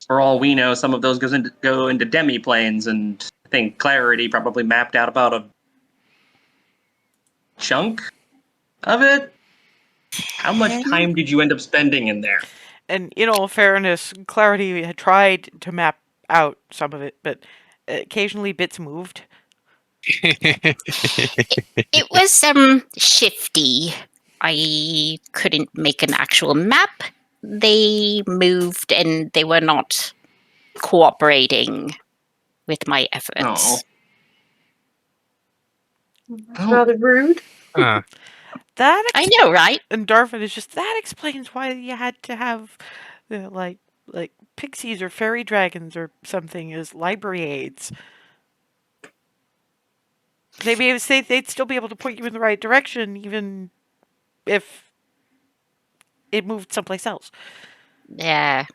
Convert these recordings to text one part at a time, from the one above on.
For all we know, some of those go into demi-planes, and I think Clarity probably mapped out about a chunk of it. How much time did you end up spending in there? And in all fairness, Clarity had tried to map out some of it, but occasionally bits moved. It was shifty. I couldn't make an actual map. They moved and they were not cooperating with my efforts. Oh. Rather rude. That I know, right? And Darvin is just that explains why you had to have like pixies or fairy dragons or something as library aids. They'd still be able to point you in the right direction even if it moved someplace else. Yeah.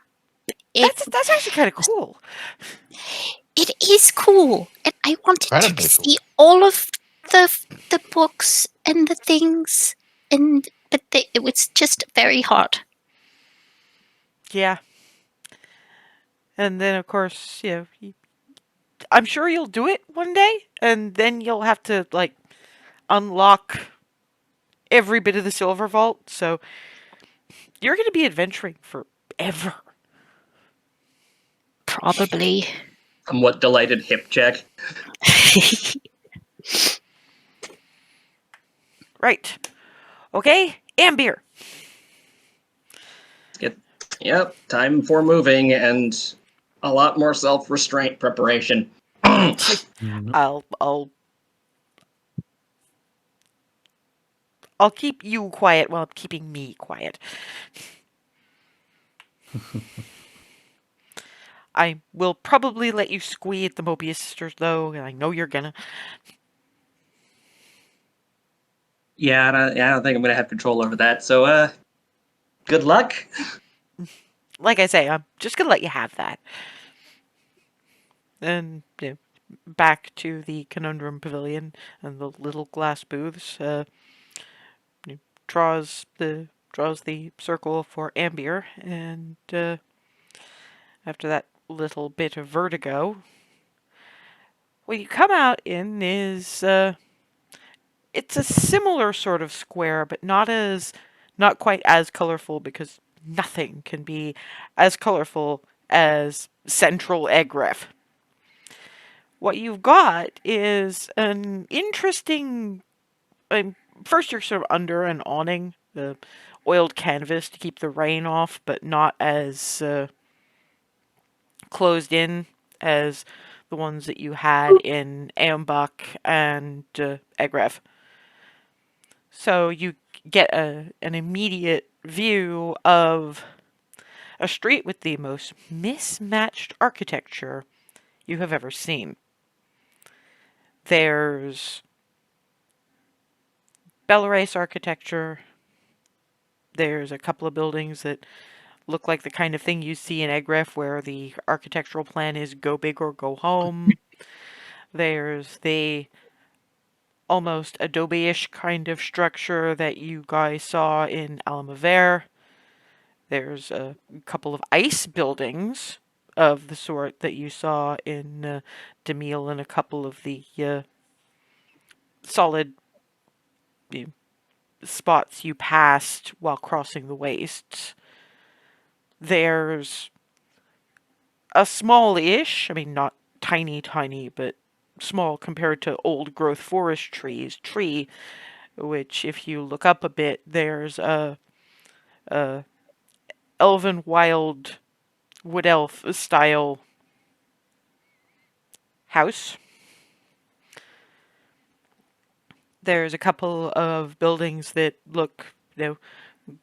That's actually kind of cool. It is cool, and I wanted to see all of the books and the things, but it was just very hard. Yeah. And then, of course, I'm sure you'll do it one day, and then you'll have to, like, unlock every bit of the Silver Vault, so you're going to be adventuring forever. Probably. Somewhat delighted hip check. Right. Okay, Anbir. Yep, time for moving and a lot more self-restraint preparation. I'll keep you quiet while I'm keeping me quiet. I will probably let you squee at the Mobius sisters, though, and I know you're gonna. Yeah, I don't think I'm gonna have control over that. So, good luck. Like I say, I'm just gonna let you have that. And back to the Conundrum Pavilion and the little glass booths. Draws the circle for Anbir, and after that little bit of vertigo, what you come out in is it's a similar sort of square, but not quite as colorful, because nothing can be as colorful as Central Egref. What you've got is an interesting. First, you're sort of under an awning, the oiled canvas to keep the rain off, but not as closed in as the ones that you had in Ambach and Egref. So you get an immediate view of a street with the most mismatched architecture you have ever seen. There's Belarus architecture. There's a couple of buildings that look like the kind of thing you see in Egref, where the architectural plan is go big or go home. There's the almost Adobe-ish kind of structure that you guys saw in Almaver. There's a couple of ice buildings of the sort that you saw in Demille, and a couple of the solid spots you passed while crossing the wastes. There's a small-ish, not tiny, but small compared to old growth forest tree, which if you look up a bit, there's a elven wild wood elf style house. There's a couple of buildings that look,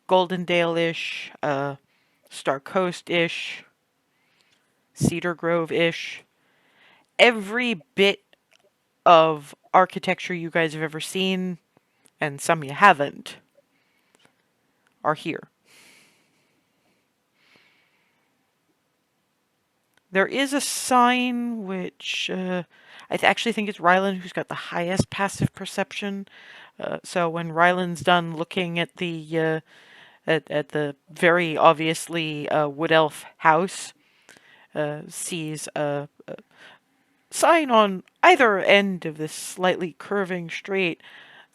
Goldendale-ish, Star Coast-ish, Cedar Grove-ish. Every bit of architecture you guys have ever seen, and some you haven't, are here. There is a sign which I actually think it's Rylan who's got the highest passive perception. So when Rylan's done looking at the very obviously wood elf house, sees a sign on either end of this slightly curving street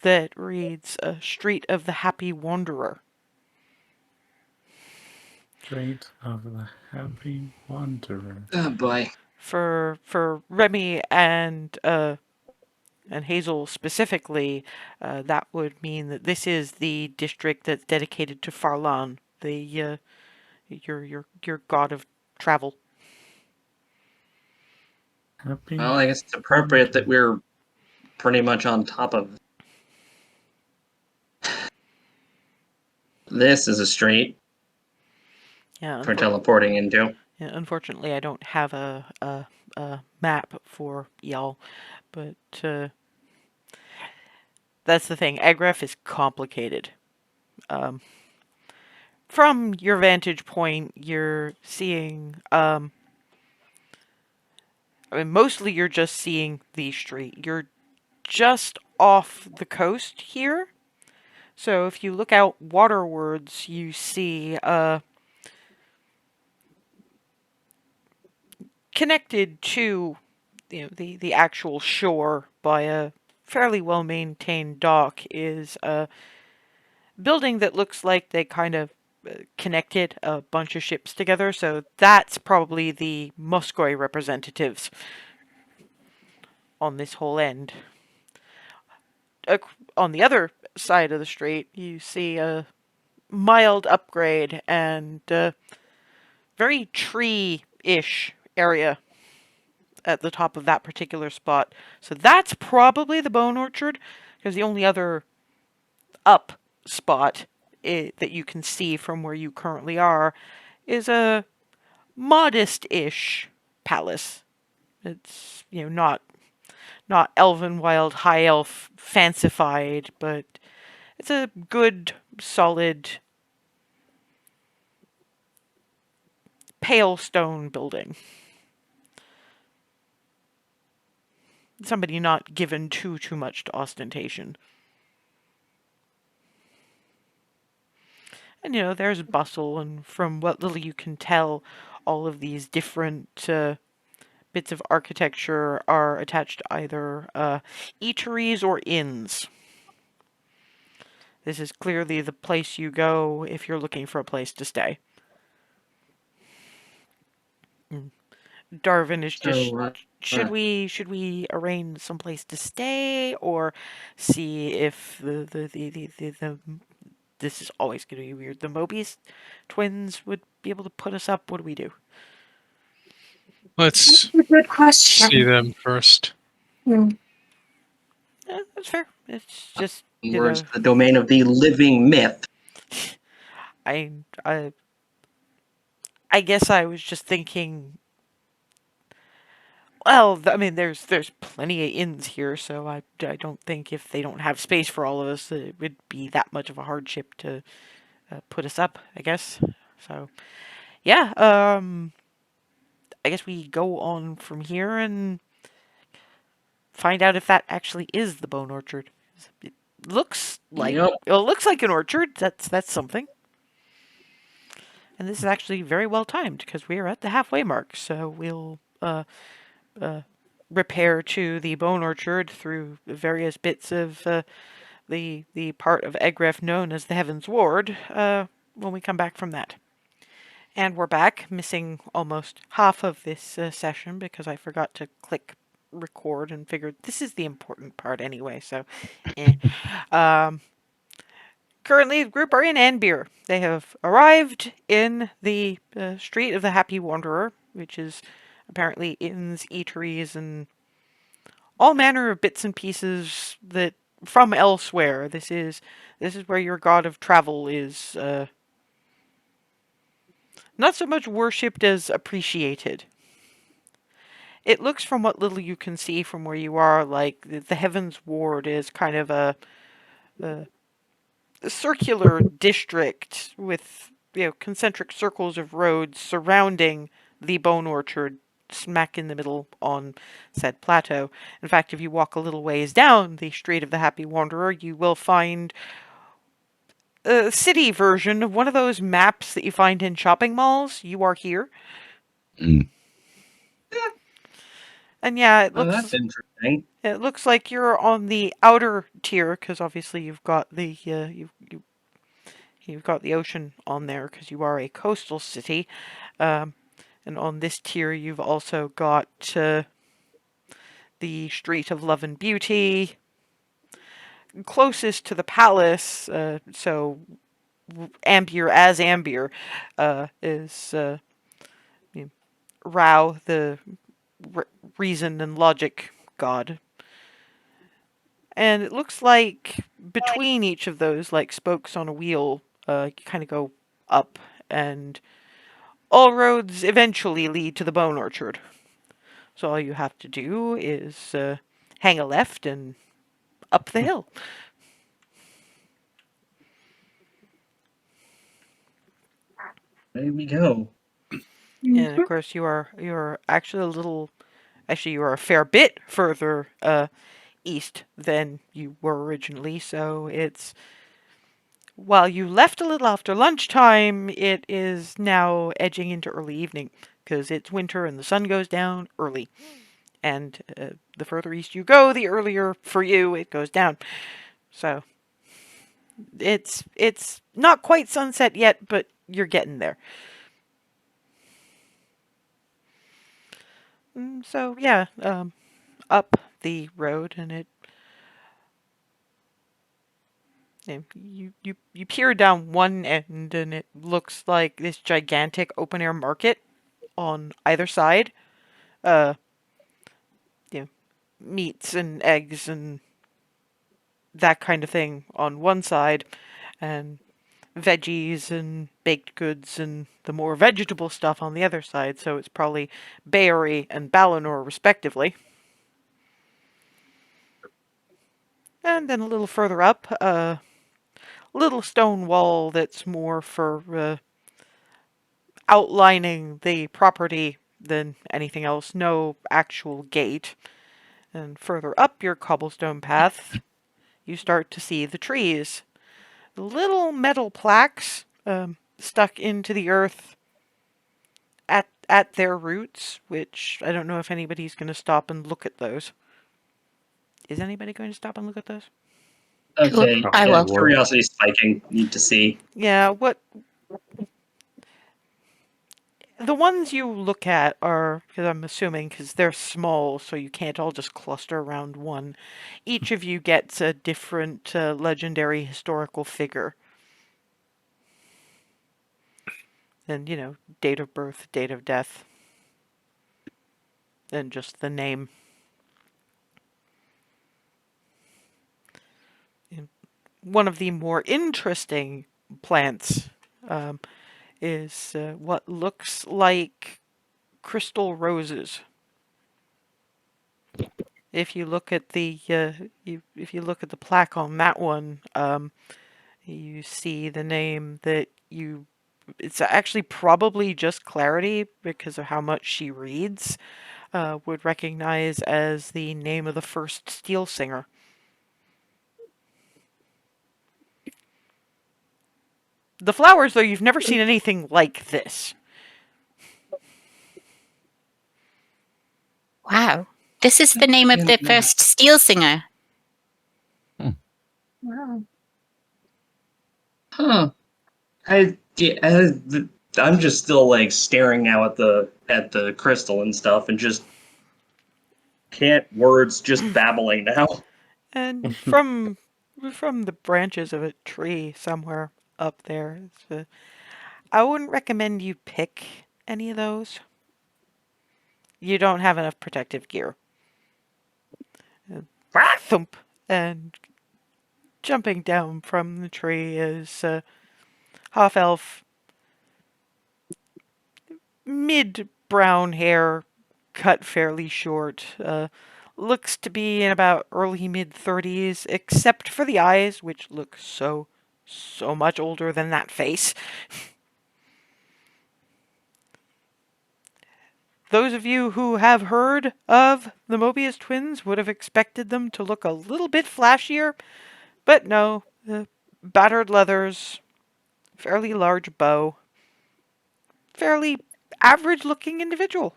that reads Street of the Happy Wanderer. Street of the Happy Wanderer. Oh boy. For Remy and Hazel specifically, that would mean that this is the district that's dedicated to Farlan, the your god of travel. Happy. Well, I guess it's appropriate that we're pretty much on top of. This is a street Yeah, for teleporting into. yeah, unfortunately, I don't have a map for y'all, but that's the thing. Agref is complicated. From your vantage point, you're seeing. I mean, mostly you're just seeing the street. You're just off the coast here. So if you look out waterwards, you see connected to the actual shore by a fairly well maintained dock is a building that looks like they kind of connected a bunch of ships together. So that's probably the Muscoi representatives on this whole end. On the other side of the street, you see a mild upgrade and very tree-ish area at the top of that particular spot. So that's probably the Bone Orchard, because the only other up spot that you can see from where you currently are is a modest-ish palace. It's, not elven, wild, high elf, fancified, but it's a good, solid, pale stone building. Somebody not given too much to ostentation. And, there's bustle, and from what little you can tell, all of these different bits of architecture are attached to either eateries or inns. This is clearly the place you go if you're looking for a place to stay. Darwin is just, should we arrange some place to stay, or see if the this is always going to be weird. The Mobius twins would be able to put us up. What do we do? Let's That's a good question. see them first. That's fair. It's just Words the domain of the living myth. I guess I was just thinking. Well, I mean, there's plenty of inns here, so I don't think if they don't have space for all of us, it would be that much of a hardship to put us up, I guess. So, yeah, I guess we go on from here and find out if that actually is the Bone Orchard. It looks like it looks like an orchard. That's something. And this is actually very well timed because we are at the halfway mark. So we'll repair to the Bone Orchard through various bits of the part of Egref known as the Heavens Ward when we come back from that. And we're back, missing almost half of this session because I forgot to click record and figured this is the important part anyway. So, currently, the group are in Anbir. They have arrived in the Street of the Happy Wanderer, which is apparently inns, eateries, and all manner of bits and pieces that from elsewhere. This is where your god of travel is not so much worshipped as appreciated. It looks, from what little you can see from where you are, like the Heavens Ward is kind of a circular district with concentric circles of roads surrounding the Bone Orchard, smack in the middle on said plateau. In fact, if you walk a little ways down the Street of the Happy Wanderer, you will find a city version of one of those maps that you find in shopping malls. You are here. And yeah, Oh, that's interesting. it looks like you're on the outer tier because obviously you've got the you've got the ocean on there because you are a coastal city, and on this tier you've also got the Street of Love and Beauty, closest to the palace. So Anbir as Anbir is you know, Rao, the reason and logic god. And it looks like between each of those, like spokes on a wheel, you kind of go up, and all roads eventually lead to the Bone Orchard. So all you have to do is hang a left and up the hill. There we go. And of course, you're actually you are a fair bit further east than you were originally. So it's while you left a little after lunchtime, it is now edging into early evening because it's winter and the sun goes down early. And the further east you go, the earlier for you it goes down. So it's not quite sunset yet, but you're getting there. So yeah, up the road, and you peer down one end, and it looks like this gigantic open air market on either side. Uh, you know, meats and eggs and that kind of thing on one side, and veggies and baked goods and the more vegetable stuff on the other side. So it's probably Bayeri and Balinor, respectively. And then a little further up, a little stone wall that's more for outlining the property than anything else. No actual gate. And further up your cobblestone path, you start to see the trees. Little metal plaques stuck into the earth at their roots, which I don't know if anybody's going to stop and look at those. Is anybody going to stop and look at those? Okay, I yeah, will. curiosity spiking. Need to see. Yeah, what the ones you look at are, because I'm assuming, because they're small, so you can't all just cluster around one. Each of you gets a different legendary historical figure. And, date of birth, date of death, and just the name. And one of the more interesting plants is what looks like crystal roses. If you look at the if you look at the plaque on that one, you see the name that you. It's actually probably just Clarity because of how much she reads. Would recognize as the name of the first steel singer. The flowers, though, you've never seen anything like this. Wow. This is the name of the first steel singer. Wow. Huh. I'm just still like staring now at the crystal and stuff, and just can't words just babbling now. And from the branches of a tree somewhere up there, I wouldn't recommend you pick any of those. You don't have enough protective gear. Thump. And jumping down from the tree is half elf, mid brown hair, cut fairly short. Looks to be in about early mid 30s, except for the eyes, which look so much older than that face. Those of you who have heard of the Mobius twins would have expected them to look a little bit flashier, but no. Battered leathers, fairly large bow, fairly average looking individual.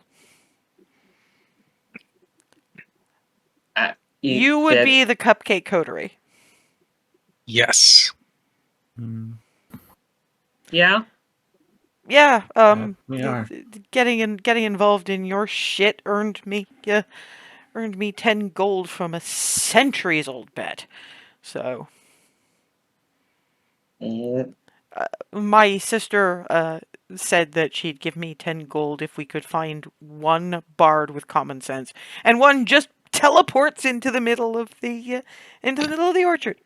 You would be the Cupcake Coterie. Yes. Yeah. Yeah. We are. Getting involved in your shit earned me 10 gold from a centuries-old bet. So my sister said that she'd give me 10 gold if we could find one bard with common sense, and one just teleports into the middle of the orchard.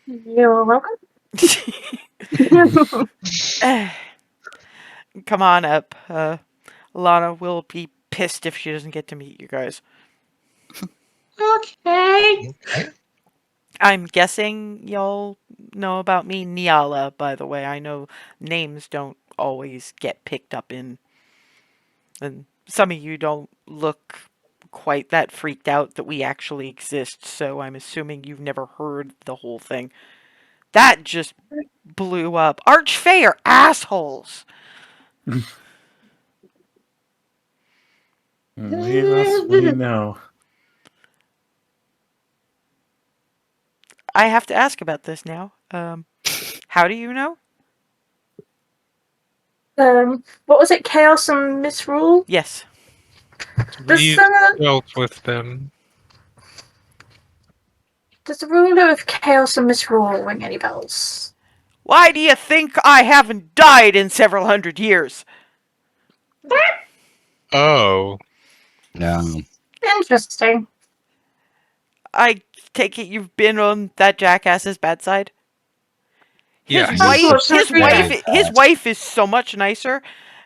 You're welcome. Come on up. Lana will be pissed if she doesn't get to meet you guys. Okay. Okay. I'm guessing y'all know about me, Niala, by the way. I know names don't always get picked up in, and some of you don't look quite that freaked out that we actually exist, so I'm assuming you've never heard the whole thing. That just blew up. Archfey are assholes! Leave us, we know. I have to ask about this now. How do you know? What was it? Chaos and Misrule? Yes. We've dealt with them. Does the ruler of Chaos and Misrule ring any bells? Why do you think I haven't died in several hundred years? Oh. Yeah. Interesting. I take it you've been on that jackass's bad side? His Yes. wife is so much nicer,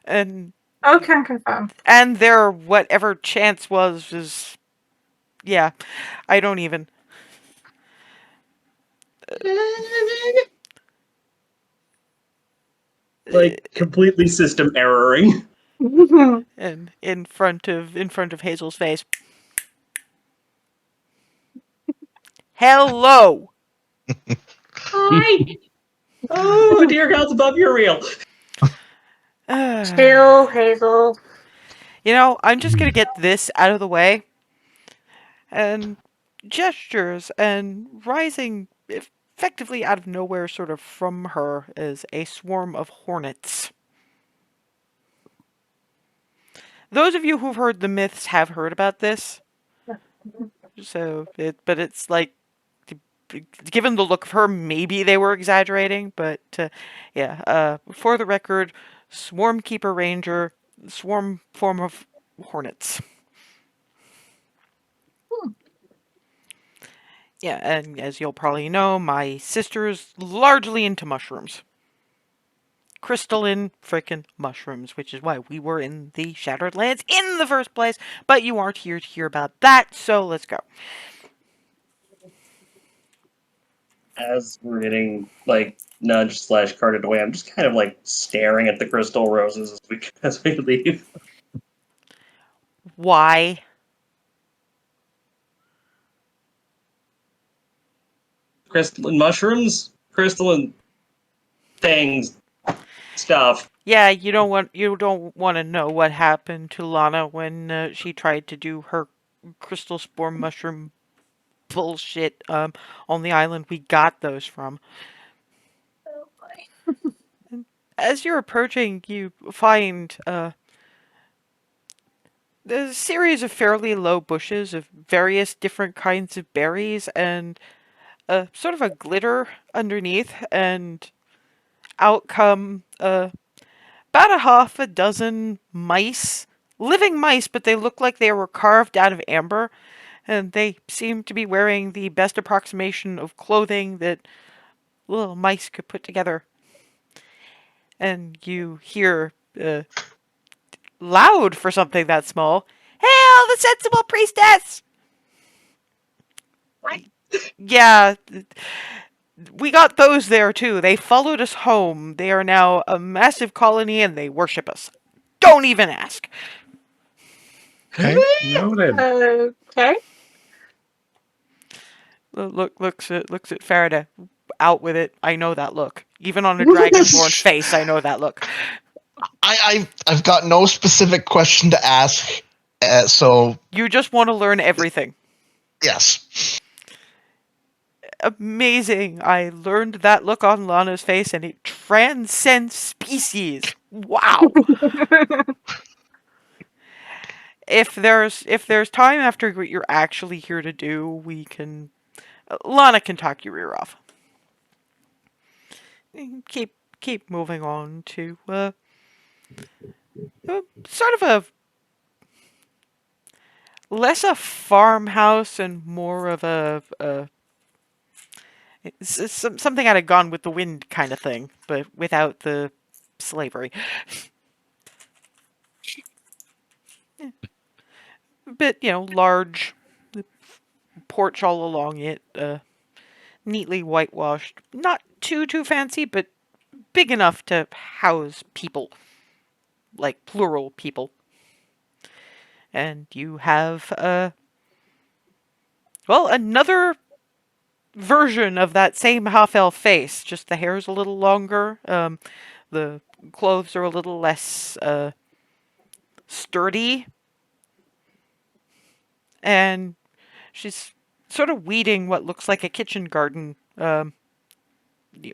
and Okay, confirm. and their whatever chance was is, yeah, I don't even. Like completely system erroring. And in front of Hazel's face. Hello. Hi. Oh dear gods above, you're real. Chill, Hazel. You know, I'm just gonna get this out of the way. And gestures and rising effectively out of nowhere, sort of from her, is a swarm of hornets. Those of you who've heard the myths have heard about this. But it's like, given the look of her, maybe they were exaggerating. But for the record, swarm keeper ranger, swarm form of hornets. Yeah, and as you'll probably know, my sister's largely into mushrooms. Crystalline frickin' mushrooms, which is why we were in the Shattered Lands in the first place. But you aren't here to hear about that, so let's go. As we're getting like nudged / carted away, I'm just kind of like staring at the crystal roses as we leave. Why? Crystalline mushrooms, crystalline things, stuff. Yeah, you don't want to know what happened to Lana when she tried to do her crystal spore mushroom bullshit on the island we got those from. Oh boy. As you're approaching, you find there's a series of fairly low bushes of various different kinds of berries and sort of a glitter underneath, and out come about a half a dozen mice, living mice, but they look like they were carved out of amber, and they seem to be wearing the best approximation of clothing that little mice could put together. And you hear loud for something that small, "Hail the sensible priestess!" What? Yeah, we got those there too. They followed us home. They are now a massive colony and they worship us. Don't even ask. Okay, noted. Okay. Looks at Farida. Out with it. I know that look. Even on a dragonborn face, I know that look. I've got no specific question to ask. So You just want to learn everything. yes. Amazing. I learned that look on Lana's face and it transcends species. Wow. If there's time after what you're actually here to do, we can Lana can talk your ear off. Keep moving on to sort of a less a farmhouse and more of something out of Gone with the Wind kind of thing, but without the slavery. But large porch all along it, neatly whitewashed, not too fancy, but big enough to house people, like plural people. And you have another version of that same half-elf face, just the hair's a little longer, the clothes are a little less sturdy, and she's sort of weeding what looks like a kitchen garden,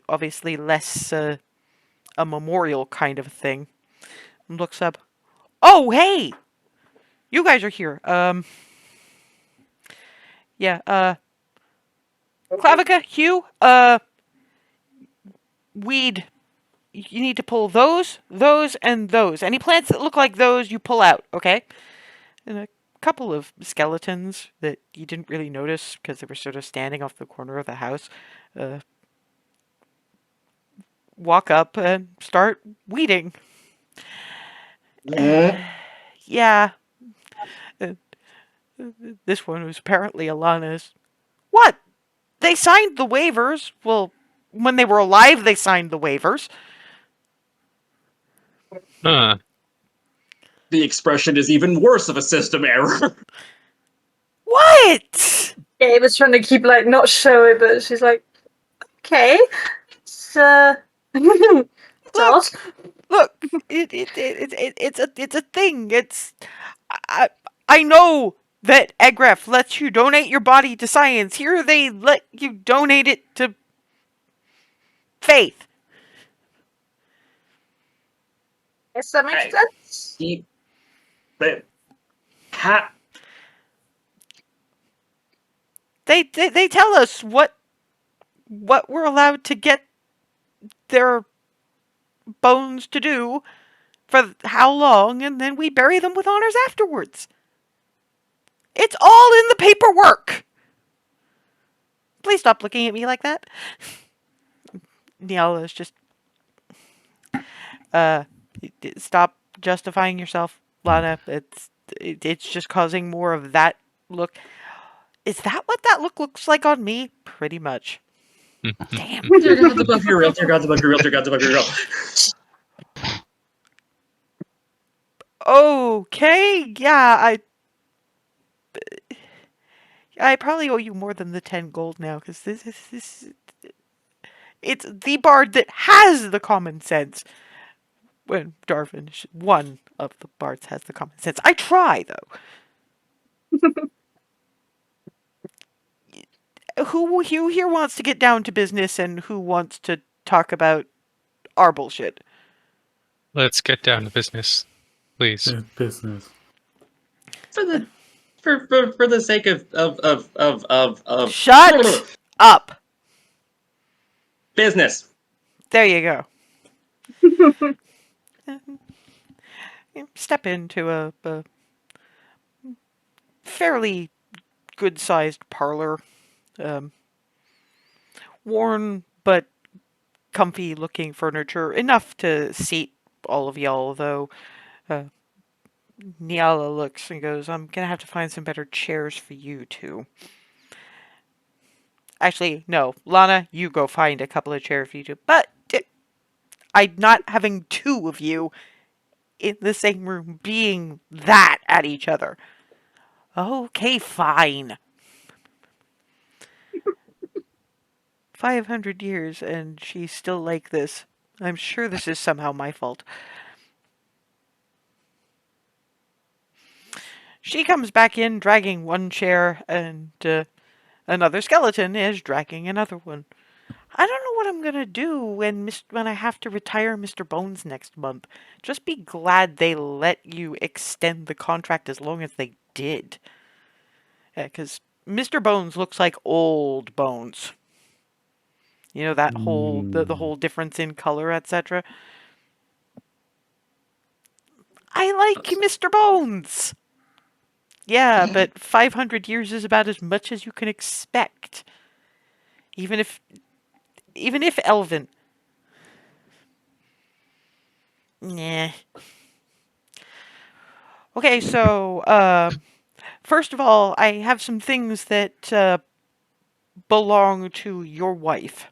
obviously less a memorial kind of thing. Looks up. Oh, hey! You guys are here. Yeah, Clavica, Hugh, weed. You need to pull those, and those. Any plants that look like those, you pull out, okay? And a couple of skeletons that you didn't really notice because they were sort of standing off the corner of the house, walk up and start weeding. Yeah. This one was apparently Alana's. What? They signed the waivers. Well, when they were alive, they signed the waivers. Huh. The expression is even worse of a system error. What? Gabe was trying to keep not show it, but she's like, okay, it's Look, it's a thing. I know that Egref lets you donate your body to science. Here they let you donate it to faith. Yes, that makes sense. But They tell us what we're allowed to get their bones to do for how long, and then we bury them with honors afterwards. It's all in the paperwork. Please stop looking at me like that. Niala is just stop justifying yourself, Lana. It's just causing more of that look. Is that what that look looks like on me? Pretty much. Damn. Dear God, above your real. Dear God, above your real. Dear God, above your real. Okay, yeah, I probably owe you more than the 10 gold now, because this it's the bard that has the common sense. When Darvin, one of the bards, has the common sense. I try, though. Who here wants to get down to business, and who wants to talk about our bullshit? Let's get down to business, please. Business. For the sake of Shut up. business. There you go. Step into a fairly good-sized parlor. Worn but comfy-looking furniture, enough to seat all of y'all, though. Niala looks and goes, I'm gonna have to find some better chairs for you two. Actually, no. Lana, you go find a couple of chairs for you two. But I'm not having two of you in the same room being that at each other. Okay, fine. 500 years and she's still like this. I'm sure this is somehow my fault. She comes back in dragging one chair, and another skeleton is dragging another one. I don't know what I'm gonna do when I have to retire Mr. Bones next month. Just be glad they let you extend the contract as long as they did. Yeah, because Mr. Bones looks like old Bones. You know, that whole the whole difference in color, etc. I like Mr. Bones. Yeah, but 500 years is about as much as you can expect. Even if Elvin. Nah. Okay, so first of all, I have some things that belong to your wife.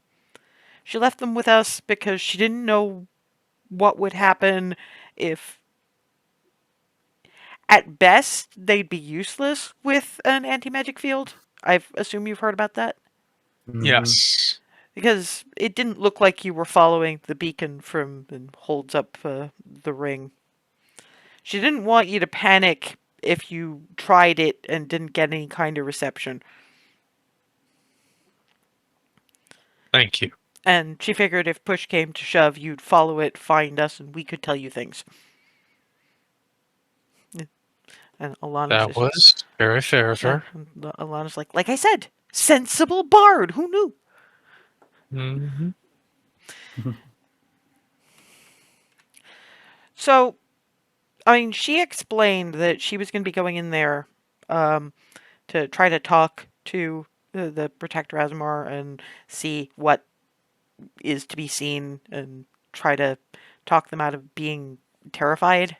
She left them with us because she didn't know what would happen if, at best, they'd be useless with an anti-magic field. I assume you've heard about that? Yes. Because it didn't look like you were following the beacon from and holds up the ring. She didn't want you to panic if you tried it and didn't get any kind of reception. Thank you. And she figured if push came to shove, you'd follow it, find us, and we could tell you things. And Alana's That just, was very fair of her. Alana's like I said, sensible bard. Who knew? Hmm. So, I mean, she explained that she was going to be going in there to try to talk to the Protector Aasimar and see what is to be seen and try to talk them out of being terrified,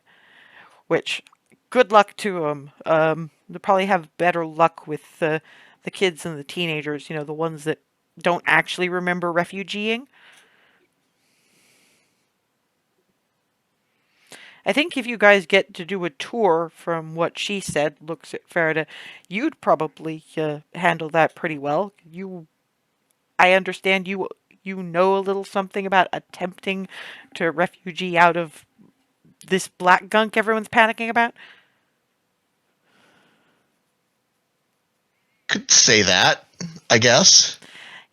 which, good luck to them. They'll probably have better luck with the kids and the teenagers, the ones that don't actually remember refugeeing. I think if you guys get to do a tour, from what she said, looks at Farida, you'd probably handle that pretty well. I understand you know a little something about attempting to refugee out of this black gunk everyone's panicking about. Could say that, I guess.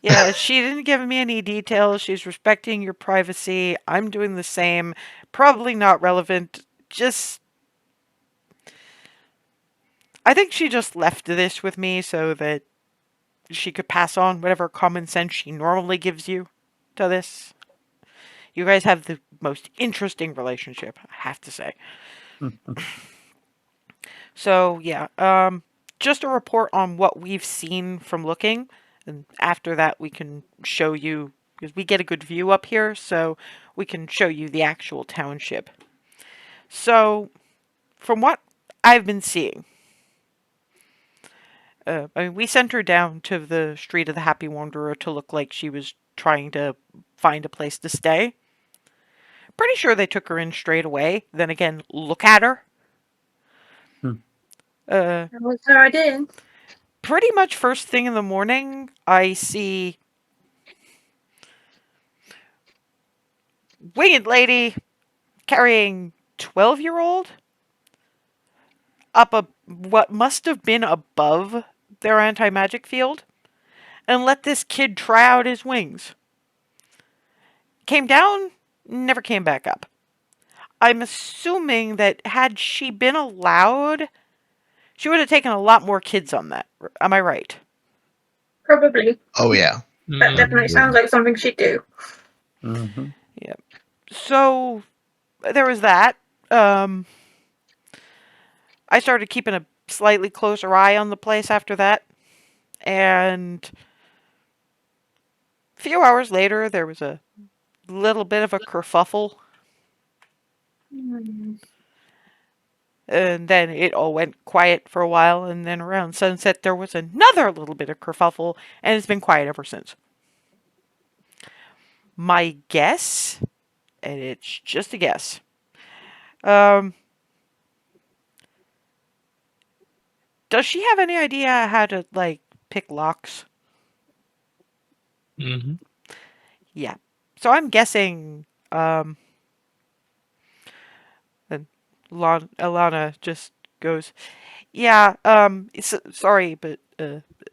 Yeah, she didn't give me any details. She's respecting your privacy. I'm doing the same. Probably not relevant. I think she just left this with me so that she could pass on whatever common sense she normally gives you to this. You guys have the most interesting relationship, I have to say. So, yeah, just a report on what we've seen from looking, and after that we can show you, because we get a good view up here, so we can show you the actual township. So, from what I've been seeing, I mean, we sent her down to the Street of the Happy Wanderer to look like she was trying to find a place to stay. Pretty sure they took her in straight away. Then again, look at her. That was her idea. Pretty much first thing in the morning, I see winged lady carrying 12-year-old up what must have been above their anti-magic field and let this kid try out his wings. Came down, never came back up. I'm assuming that had she been allowed, she would have taken a lot more kids on that. Am I right? Probably. Oh, yeah. That definitely sounds like something she'd do. Mm-hmm. Yeah. So there was that. I started keeping a slightly closer eye on the place after that. And a few hours later, there was a little bit of a kerfuffle. And then it all went quiet for a while. And then around sunset, there was another little bit of kerfuffle. And it's been quiet ever since. My guess, and it's just a guess, does she have any idea how to, pick locks? Hmm. Yeah. So I'm guessing, and Alana just goes, Yeah, sorry, but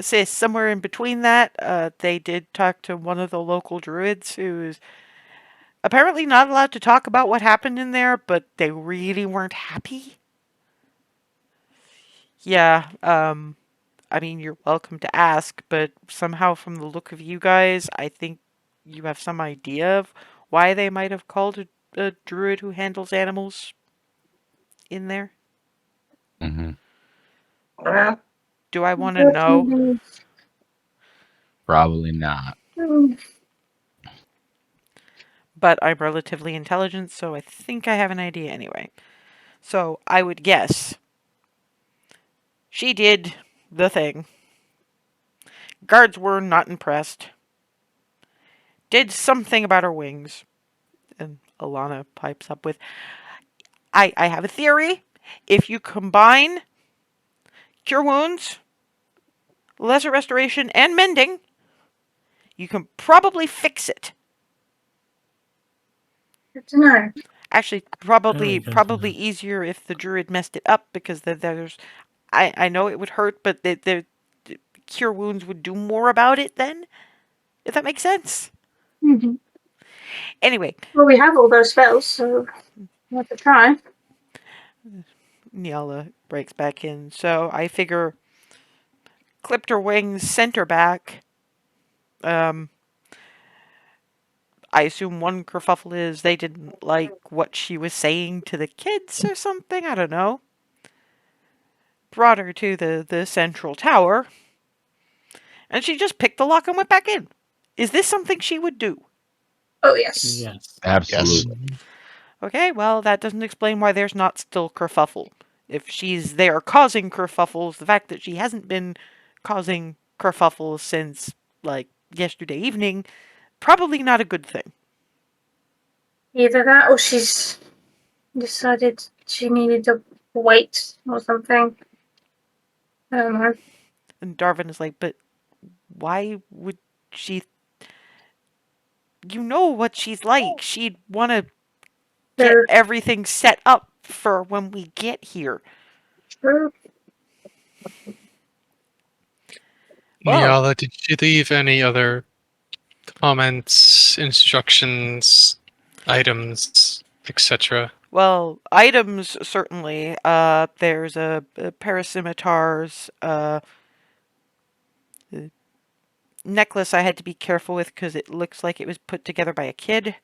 sis, somewhere in between that, they did talk to one of the local druids who's apparently not allowed to talk about what happened in there, but they really weren't happy. Yeah, I mean, you're welcome to ask, but somehow from the look of you guys, I think you have some idea of why they might have called a druid who handles animals in there. Hmm. Do I want to know? Probably not. But I'm relatively intelligent, so I think I have an idea anyway. So I would guess she did the thing. Guards were not impressed. Did something about her wings. And Alana pipes up with, I have a theory. If you combine cure wounds, lesser restoration, and mending, you can probably fix it. Good to know. Actually, Very good to probably know. easier if the druid messed it up, because there's, I know it would hurt, but the cure wounds would do more about it then, if that makes sense. Mm-hmm. Anyway, Well, we have all those spells, so we have to try. Niala breaks back in, so I figure clipped her wings, sent her back. I assume one kerfuffle is they didn't like what she was saying to the kids or something, I don't know. Brought her to the central tower, and she just picked the lock and went back in. Is this something she would do? Oh, yes. Yes. Absolutely. Okay, well, that doesn't explain why there's not still kerfuffle. If she's there causing kerfuffles, the fact that she hasn't been causing kerfuffles since, like, yesterday evening, probably not a good thing. Either that or she's decided she needed to wait or something. I don't know. And Darwin is like, but why would she... You know what she's like. She'd want to get They're everything set up for when we get here. true. Well, Niala, did you leave any other comments, instructions, items, etc.? well, items certainly. There's a pair of scimitars. Necklace I had to be careful with because it looks like it was put together by a kid.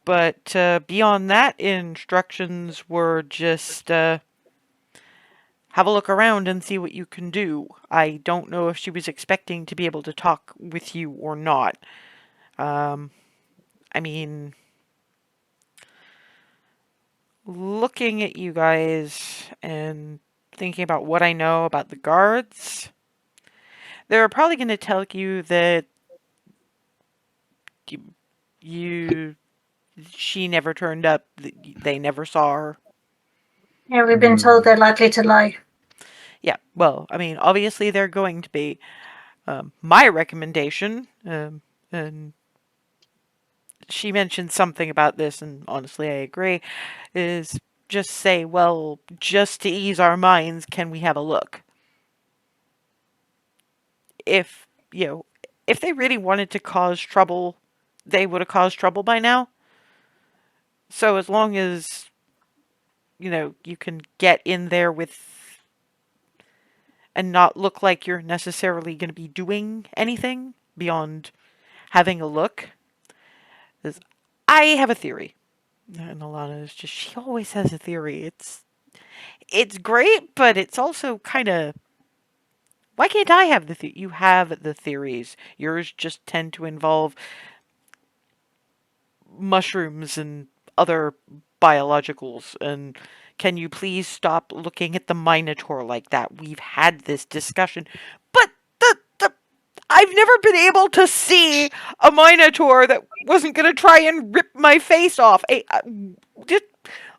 But beyond that, instructions were just have a look around and see what you can do. I don't know if she was expecting to be able to talk with you or not. I mean, looking at you guys and thinking about what I know about the guards, they're probably going to tell you that she never turned up. They never saw her. Yeah, we've been told they're likely to lie. Yeah, well, I mean, obviously they're going to be. My recommendation, and she mentioned something about this, and honestly, I agree, is just say, well, just to ease our minds, can we have a look? If, if they really wanted to cause trouble, they would have caused trouble by now. So as long as, you can get in there with and not look like you're necessarily going to be doing anything beyond having a look. I have a theory. And Alana is just, she always has a theory. It's great, but it's also kind of, why can't I have you have the theories. Yours just tend to involve mushrooms and other biologicals. And can you please stop looking at the Minotaur like that? We've had this discussion. But I've never been able to see a Minotaur that wasn't going to try and rip my face off. Just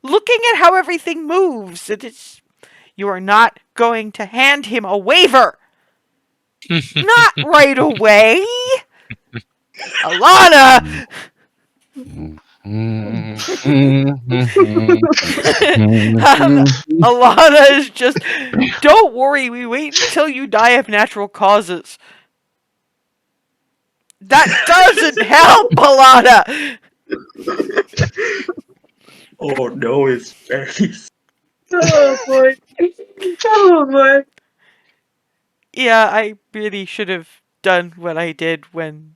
looking at how everything moves, you are not going to hand him a waiver. Not right away. Alana! Alana is just, don't worry, we wait until you die of natural causes. That doesn't help, Alana! Oh no, his face. Oh boy. Oh boy. Yeah, I really should have done what I did when...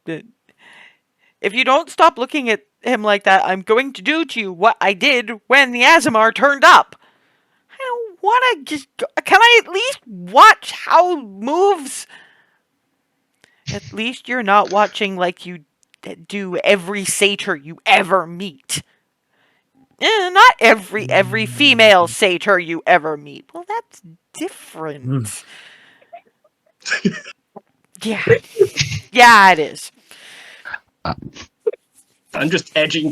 If you don't stop looking at him like that, I'm going to do to you what I did when the Aasimar turned up. I don't want to just... Can I at least watch how it moves? At least you're not watching like you do every satyr you ever meet. Not every female satyr you ever meet. Well, that's different. Yeah. Yeah, it is. I'm just edging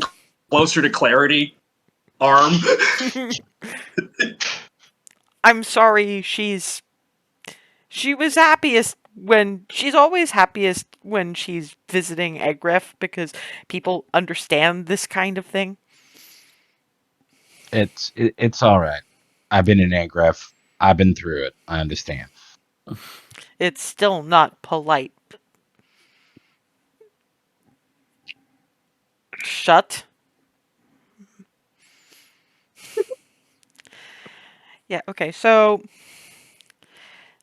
closer to Clarity. Arm. I'm sorry, she was happiest when... She's always happiest when she's visiting Egref because people understand this kind of thing. It's all right. I've been in Agraf. I've been through it. I understand. It's still not polite. Shut. Yeah, okay, so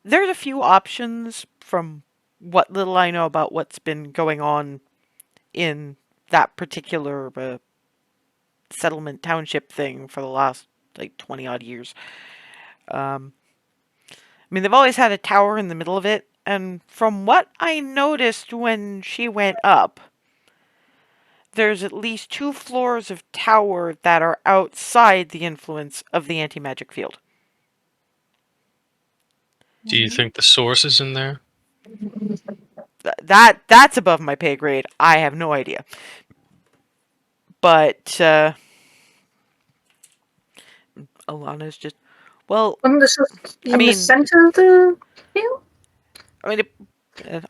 there's a few options from what little I know about what's been going on in that particular settlement township thing for the last, like, 20 odd years. I mean, they've always had a tower in the middle of it, and from what I noticed when she went up, there's at least 2 floors of tower that are outside the influence of the anti-magic field. Do you think the source is in there? That's above my pay grade. I have no idea. But Alana's just, well, Wasn't this in I the mean, center of the field? I mean,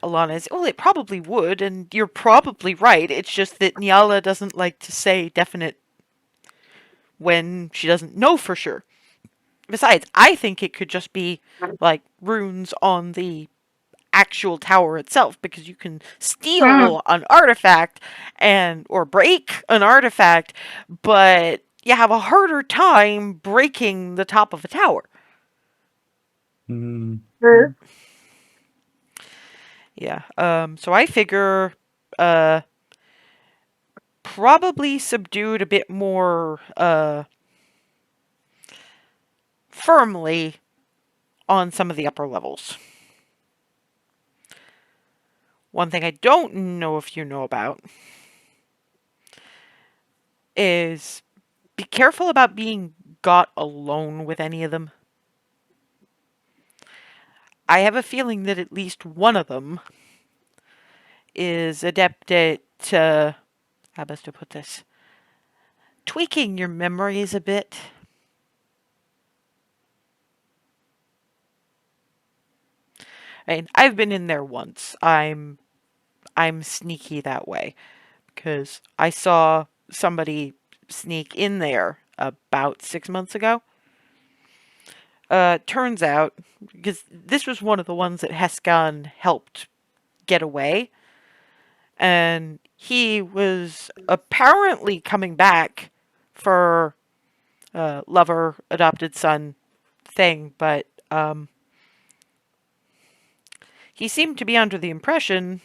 Alana is, well, it probably would, and you're probably right. It's just that Nyala doesn't like to say definite when she doesn't know for sure. Besides, I think it could just be like runes on the actual tower itself, because you can steal an artifact or break an artifact, but you have a harder time breaking the top of a tower. Yeah. So I figure probably subdued a bit more firmly on some of the upper levels. One thing I don't know if you know about is be careful about being got alone with any of them. I have a feeling that at least one of them is adept at, how best to put this, tweaking your memories a bit. I mean, I've been in there once. I'm sneaky that way, because I saw somebody sneak in there about 6 months ago. Turns out, because this was one of the ones that Heskan helped get away, and he was apparently coming back for lover, adopted son thing, but he seemed to be under the impression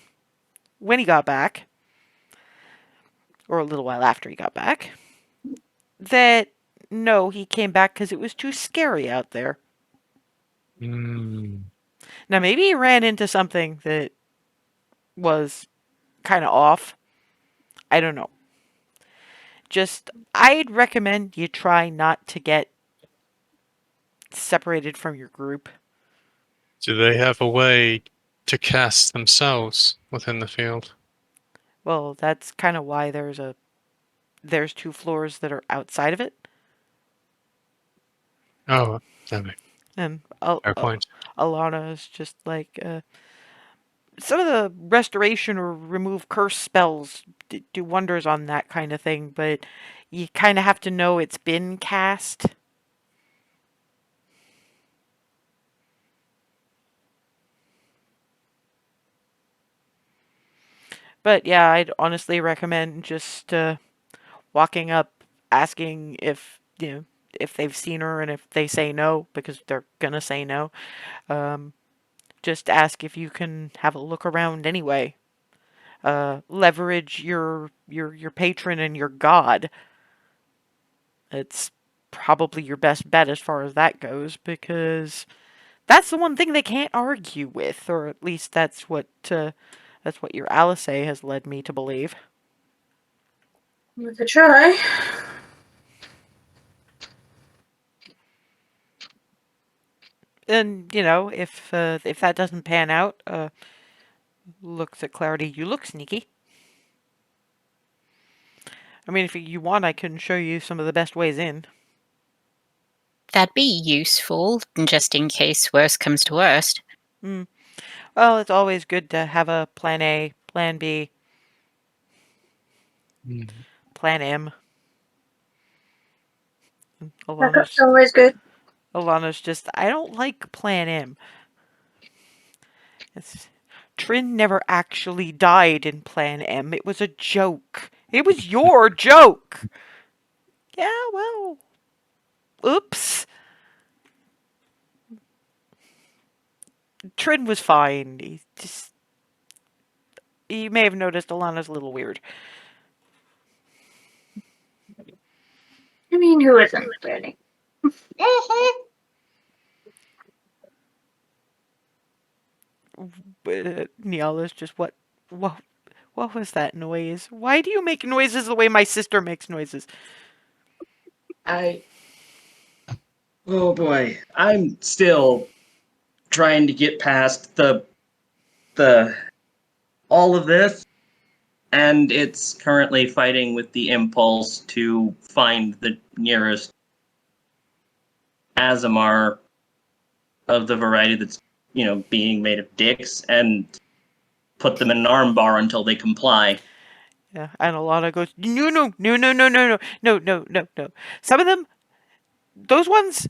when he got back, or a little while after he got back, that no, he came back because it was too scary out there. Now, maybe he ran into something that was kind of off. I don't know. Just, I'd recommend you try not to get separated from your group. Do they have a way to cast themselves within the field? Well, that's kind of why there's 2 floors that are outside of it. Oh, that makes And fair point. Alana is just like, some of the restoration or remove curse spells do wonders on that kind of thing, but you kind of have to know it's been cast. But yeah, I'd honestly recommend just walking up, asking if if they've seen her, and if they say no, because they're gonna say no, just ask if you can have a look around anyway. Leverage your patron and your god. It's probably your best bet as far as that goes, because that's the one thing they can't argue with, or at least that's what your Alisaie has led me to believe. Worth a try. And if that doesn't pan out, looks at Clarity. You look sneaky. I mean, if you want, I can show you some of the best ways in. That'd be useful, just in case worst comes to worst. Well, it's always good to have a plan A, plan B, plan M. That's always good. Alana's just, I don't like plan M. Trin never actually died in plan M. It was a joke. It was your joke. Yeah, well, oops. Trin was fine. You may have noticed Alana's a little weird. I mean, who isn't really? Niala's just, what was that noise? Why do you make noises the way my sister makes noises? Oh boy, I'm still trying to get past the all of this, and it's currently fighting with the impulse to find the nearest aasimar of the variety that's being made of dicks, and put them in an armbar until they comply. Yeah, and Alana goes, no, no, no, no, no, no, no, no, no, no, no. Some of them, those ones,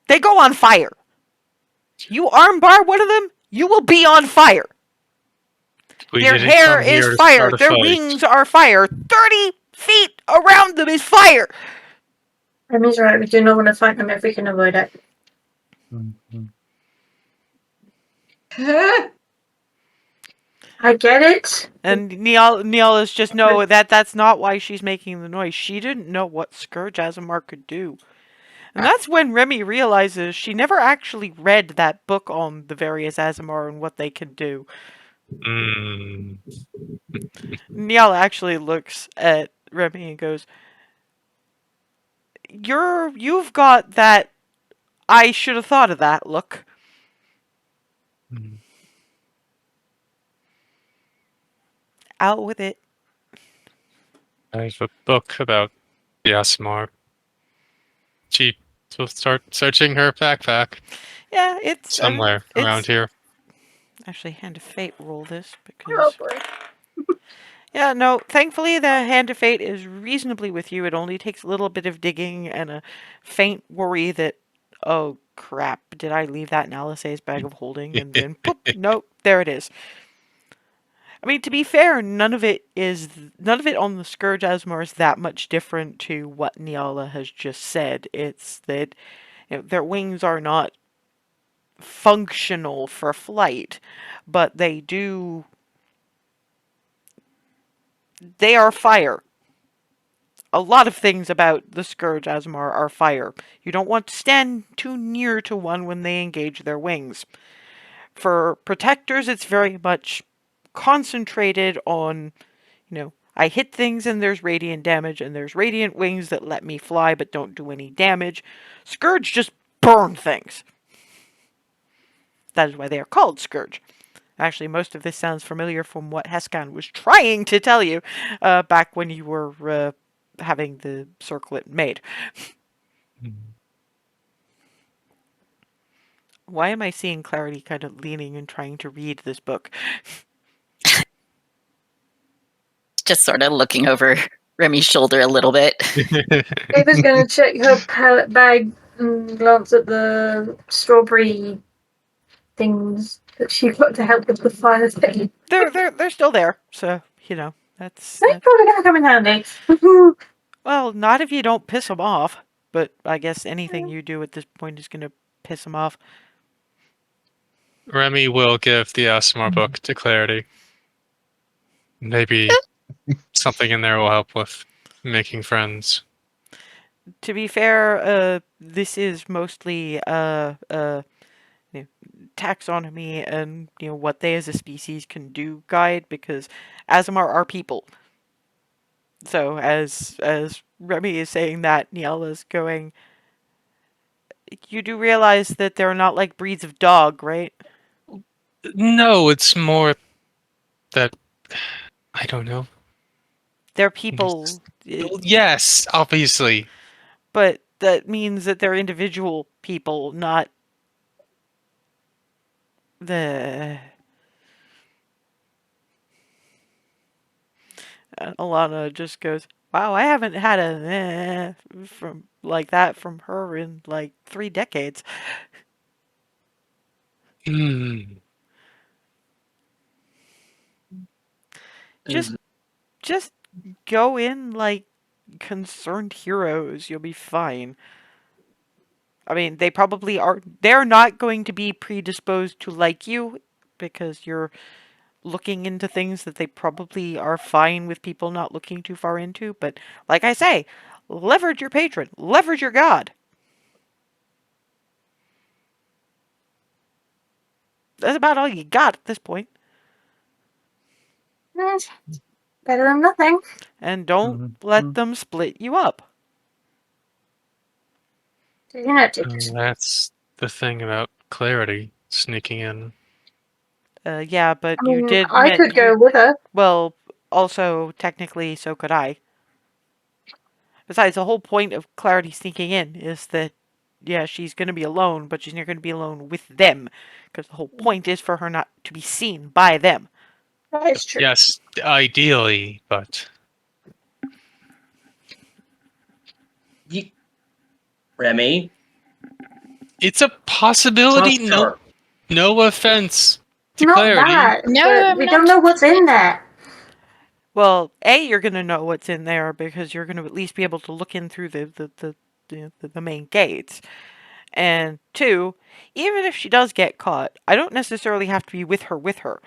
they go on fire. You armbar one of them, you will be on fire. We Their didn't hair come is here to fire. start a Their fight. wings are fire. 30 feet around them is fire. That means right, we do not want to fight them if we can avoid it. I get it. And Neil is just, no, that's not why she's making the noise. She didn't know what Scourge Aasimar could do. And that's when Remy realizes she never actually read that book on the various Aasimar and what they can do. Niall actually looks at Remy and goes, You've got that I should have thought of that look. Out with it. I have a book about the aasimar. She will start searching her backpack Yeah, it's somewhere around here. Actually, Hand of Fate roll this Oh because boy. yeah, no, thankfully the Hand of Fate is reasonably with you. It only takes a little bit of digging and a faint worry that, oh crap, did I leave that in Alisaie's bag of holding? And then poop, nope, there it is. I mean, to be fair, none of it on the Scourge Aasimar is that much different to what Niala has just said. It's that their wings are not functional for flight, but they are fire. A lot of things about the Scourge Aasimar are fire. You don't want to stand too near to one when they engage their wings. For protectors, it's very much concentrated on, I hit things and there's radiant damage, and there's radiant wings that let me fly but don't do any damage. Scourge just burn things. That is why they are called Scourge. Actually, most of this sounds familiar from what Heskan was trying to tell you back when you were having the circlet made. Why am I seeing Clarity kind of leaning and trying to read this book? Just sort of looking over Remy's shoulder a little bit. Ava's gonna check her pallet bag and glance at the strawberry things that she got to help with the fire thing. They're still there, so that's They're probably gonna come in handy. well, not if you don't piss them off. But I guess anything you do at this point is gonna piss them off. Remy will give the aasimar book to Clarity. Maybe something in there will help with making friends. To be fair, this is mostly taxonomy and what they as a species can do guide, because aasimar are people. So as Remy is saying that, Niala's going, you do realize that they're not like breeds of dog, right? No, it's more that I don't know. They're people, Yes, obviously. but that means that they're individual people, not the... Alana just goes, wow, I haven't had a from like that from her in like 3 decades. Hmm. Just go in like concerned heroes. You'll be fine. I mean, they probably are. They're not going to be predisposed to like you because you're looking into things that they probably are fine with people not looking too far into. But like I say, leverage your patron, leverage your god. That's about all you got at this point. Better than nothing. And don't let them split you up. That's the thing about Clarity sneaking in. Yeah, but I you mean, did. I could go with her. Well, also technically, so could I. Besides, the whole point of Clarity sneaking in is that, yeah, she's going to be alone, but she's not going to be alone with them, because the whole point is for her not to be seen by them. That is true. Yes, ideally, but Remy, it's a possibility. trust No, her. no offense to Not Clarity. that. No, but I'm we not- don't know what's in there. Well, A, you're going to know what's in there because you're going to at least be able to look in through the main gates. And 2, even if she does get caught, I don't necessarily have to be with her.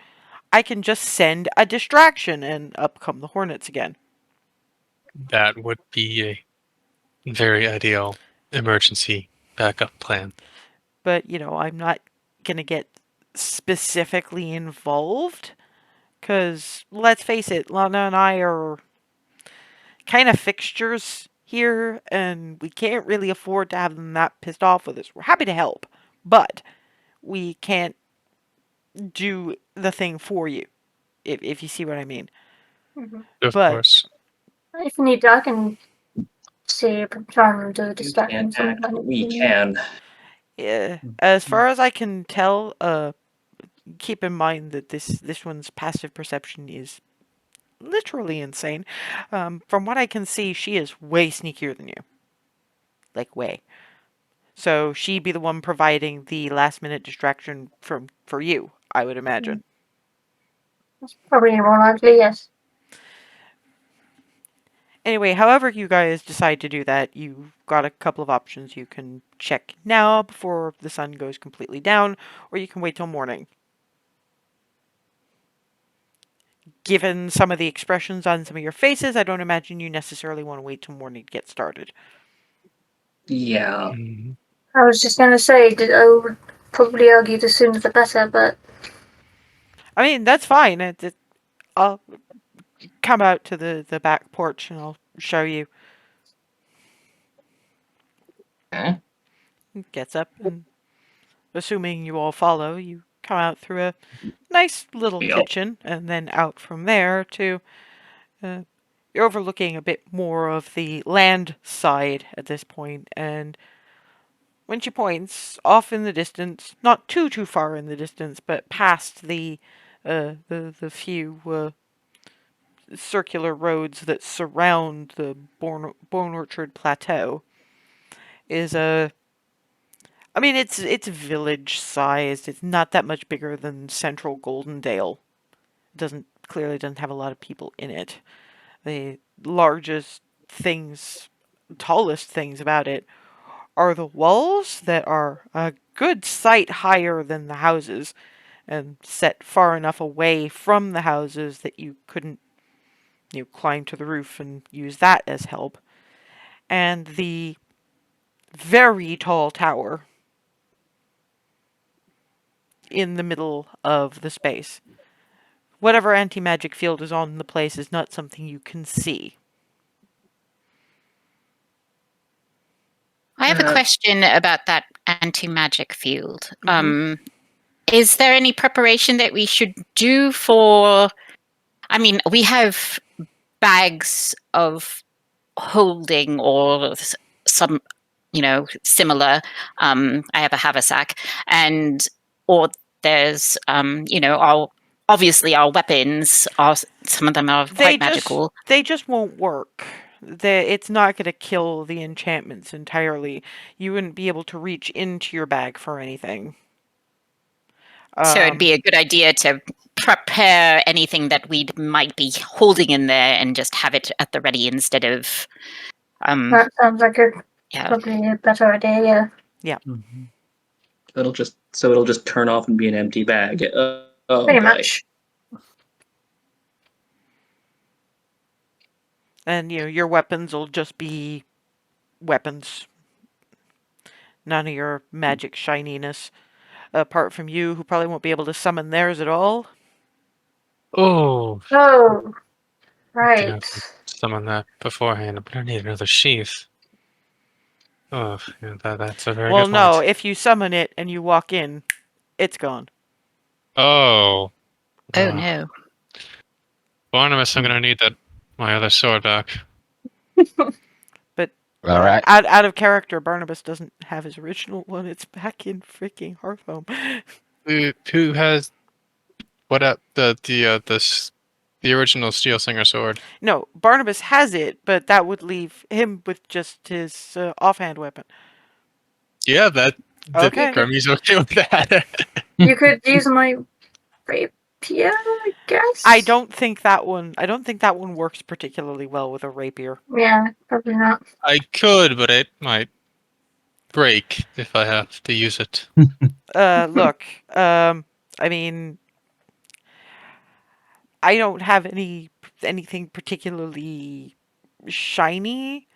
I can just send a distraction and up come the hornets again. That would be a very ideal emergency backup plan. But, I'm not going to get specifically involved. Because, let's face it, Lana and I are kind of fixtures here, and we can't really afford to have them that pissed off with us. We're happy to help, but we can't do the thing for you, if you see what I mean. Of But- course. If you need, I can see if I'm trying to do a You distraction. can't act, but we can. Yeah, as far as I can tell, keep in mind that this one's passive perception is literally insane. From what I can see, she is way sneakier than you. Like, way. So she'd be the one providing the last minute distraction for you, I would imagine. That's probably more likely, yes. Anyway, however you guys decide to do that, you've got a couple of options. You can check now before the sun goes completely down, or you can wait till morning. Given some of the expressions on some of your faces, I don't imagine you necessarily want to wait till morning to get started. Yeah. Mhm. I was just going to say, I would probably argue the sooner the better, but I mean, that's fine. I'll come out to the back porch and I'll show you. Okay. Gets up and, assuming you all follow, you come out through a nice little Yep. kitchen and then out from there to... you're overlooking a bit more of the land side at this point, and when she points off in the distance, not too far in the distance, but past the few circular roads that surround the Bone Orchard Plateau is a. I mean, it's village sized. It's not that much bigger than Central Goldendale. Clearly doesn't have a lot of people in it. The largest things, tallest things about it are the walls that are a good sight higher than the houses and set far enough away from the houses that you couldn't climb to the roof and use that as help. And the very tall tower in the middle of the space. Whatever anti-magic field is on the place is not something you can see. I have a question about that anti-magic field. Mhm. Is there any preparation that we should do for... I mean, we have bags of holding or some, similar. I have a haversack, or there's, obviously our weapons are, some of them are quite magical. They just won't work. It's not going to kill the enchantments entirely. You wouldn't be able to reach into your bag for anything. So it'd be a good idea to prepare anything that we might be holding in there and just have it at the ready instead of... That sounds like probably a better idea, yeah. Mhm. It'll just turn off and be an empty bag. Pretty much. And your weapons will just be weapons. None of your magic shininess. Apart from you, who probably won't be able to summon theirs at all. Oh, Oh, I right. have to summon that beforehand, but I need another sheath. Oh, yeah, that's a very Well, good no, point. if you summon it and you walk in, it's gone. Oh. Oh no. Barnabas, I'm gonna need my other sword back. But All right. out of character, Barnabas doesn't have his original one. It's back in freaking Hearthhome. Who has the original Steel Singer sword? No, Barnabas has it, but that would leave him with just his offhand weapon. Yeah, Okay. Grimy's okay with that. You could use my rapier, I guess. I don't think that one works particularly well with a rapier. Yeah, probably not. I could, but it might break if I have to use it. Look, I mean, I don't have anything particularly shiny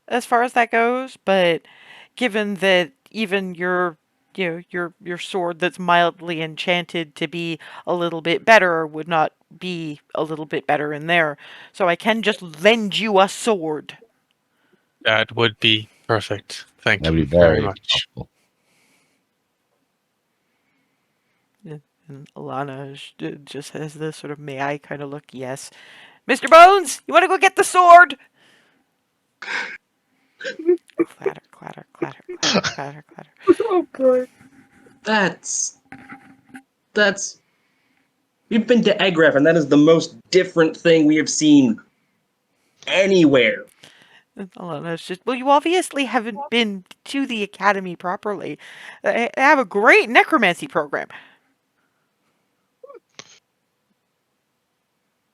as far as that goes, but given that even your sword that's mildly enchanted to be a little bit better would not be a little bit better in there, so I can just lend you a sword. That would be perfect. Thank That'd you be very very much. helpful. And Alana just has this sort of may I kind of look. Yes, Mr. Bones, you want to go get the sword? Clatter, clatter, clatter, clatter, clatter, clatter. Oh boy. That's we've been to Egref, and that is the most different thing we have seen anywhere. And Alana's just, well, you obviously haven't been to the academy properly. They have a great necromancy program.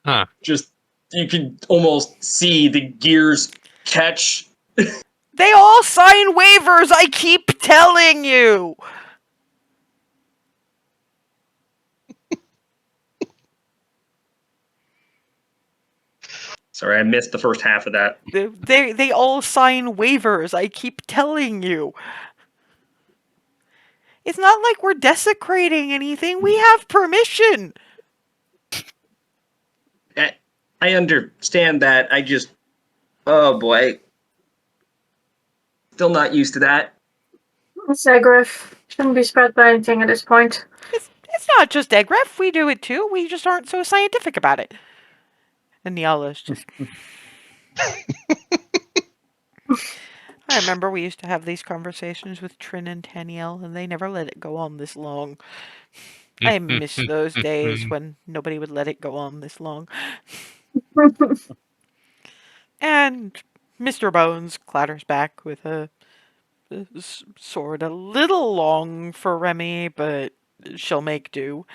Huh. Just you can almost see the gears catch. They all sign waivers, I keep telling you! Sorry, I missed the first half of that. They all sign waivers, I keep telling you. It's not like we're desecrating anything, we have permission! I understand that. Oh boy. Still not used to that. It's Egrif. Shouldn't be spread by anything at this point. It's not just Egref, we do it too, we just aren't so scientific about it. And Niala's just... I remember we used to have these conversations with Trin and Taniel, and they never let it go on this long. I miss those days when nobody would let it go on this long. And Mr. Bones clatters back with a sword a little long for Remy, but she'll make do.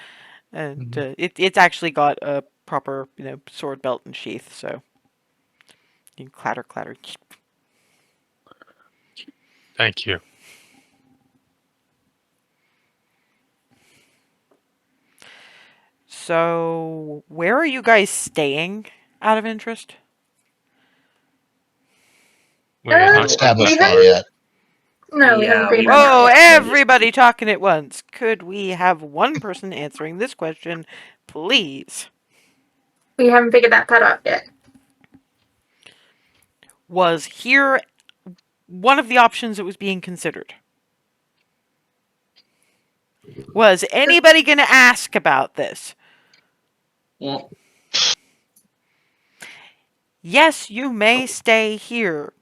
And it's actually got a proper, sword belt and sheath, so you can clatter, clatter. Thank you. So, where are you guys staying, out of interest? We haven't Established we that haven't- yet. No, we haven't Yeah, figured we that haven't. out Whoa, yet. everybody talking at once. Could we have one person answering this question, please? We haven't figured that part out yet. Was here one of the options that was being considered? Was anybody going to ask about this? Well, Yes, you may stay here.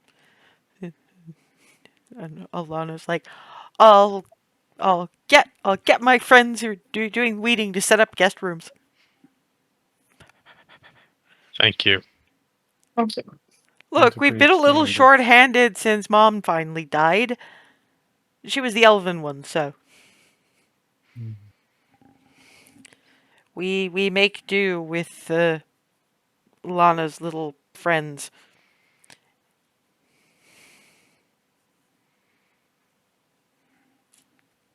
And Alana's like, I'll get my friends who are doing weeding to set up guest rooms. Thank you. Thank you. Look, we've been a little short-handed since Mom finally died. She was the elven one, so we make do with Lana's little friends.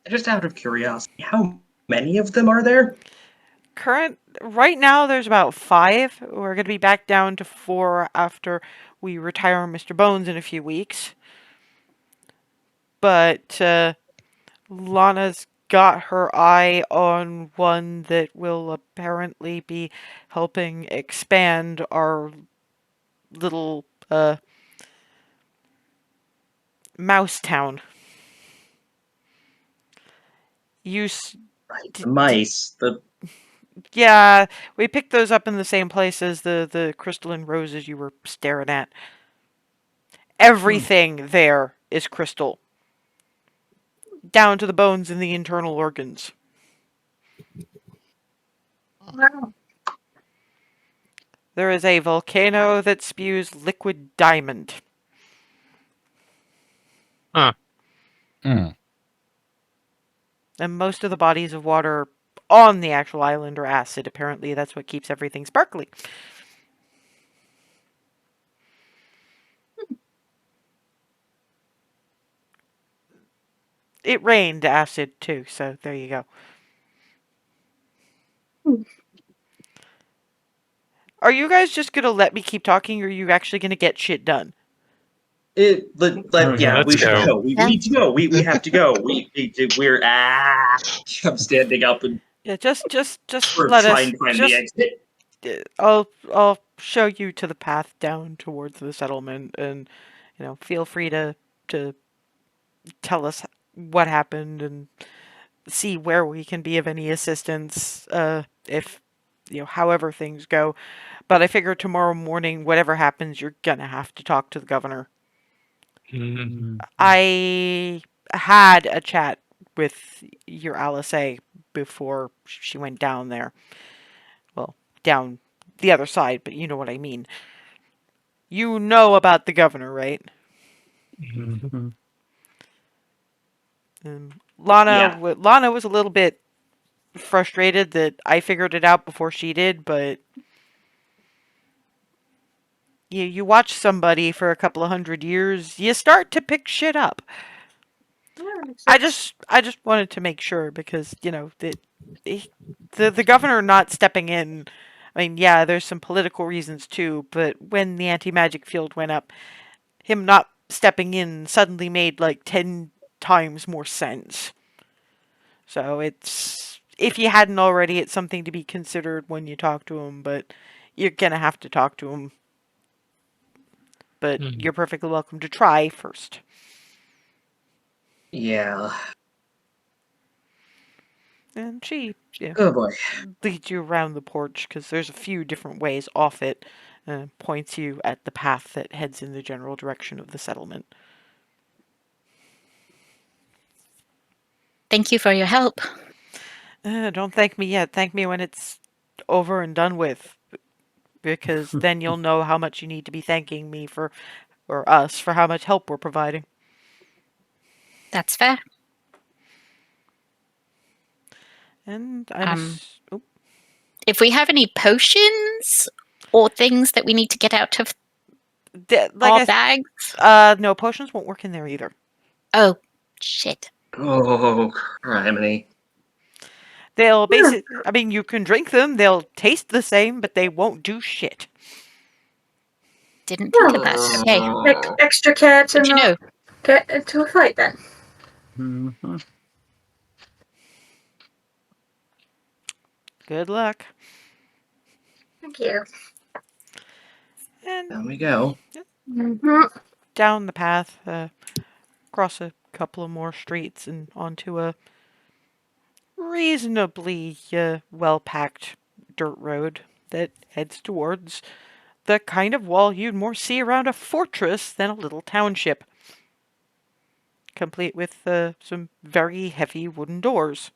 just out of curiosity, how many of them are there? Right now there's about 5. We're going to be back down to 4 after we retire Mr. Bones in a few weeks. But Lana's got her eye on one that will apparently be helping expand our little mouse town. Right, the mice. Yeah, we picked those up in the same place as the crystalline roses you were staring at. Everything there is crystal. Down to the bones and the internal organs. Wow. There is a volcano that spews liquid diamond. Mm. And most of the bodies of water on the actual island are acid. Apparently, that's what keeps everything sparkly. It rained acid too, so there you go. Are you guys just gonna let me keep talking, or are you actually gonna get shit done? Yeah, Let's we should go. go. We need to go. We have to go. We're I'm standing up and Yeah, just we're let us. trying to find the exit. I'll show you to the path down towards the settlement, and feel free to tell us what happened and see where we can be of any assistance. If however things go, but I figure tomorrow morning, whatever happens, you're gonna have to talk to the governor. I had a chat with your Alisaie before she went down there. Well, down the other side, but you know what I mean. You know about the governor, right? Yeah. Lana was a little bit frustrated that I figured it out before she did, but you watch somebody for a couple of 100 years, you start to pick shit up. I just wanted to make sure because the governor not stepping in. I mean, yeah, there's some political reasons too, but when the anti-magic field went up, him not stepping in suddenly made like 10 times more sense. So if you hadn't already, it's something to be considered when you talk to him, but you're gonna have to talk to him. But you're perfectly welcome to try first. Yeah. And she Oh boy. leads you around the porch because there's a few different ways off it. Points you at the path that heads in the general direction of the settlement. Thank you for your help. Don't thank me yet. Thank me when it's over and done with. because then you'll know how much you need to be thanking me for, or us, for how much help we're providing. That's fair. And If we have any potions or things that we need to get out of our bags. no, potions won't work in there either. Oh, shit. Oh, criminy. They'll basically, I mean, you can drink them, they'll taste the same, but they won't do shit. Didn't think of that. Okay. Extra care to Good to not know. get into a fight then. Mhm. Good luck. Thank you. And Down we go. Mm-hmm. down the path, across a couple of more streets and onto a reasonably well-packed dirt road that heads towards the kind of wall you'd more see around a fortress than a little township, complete with some very heavy wooden doors.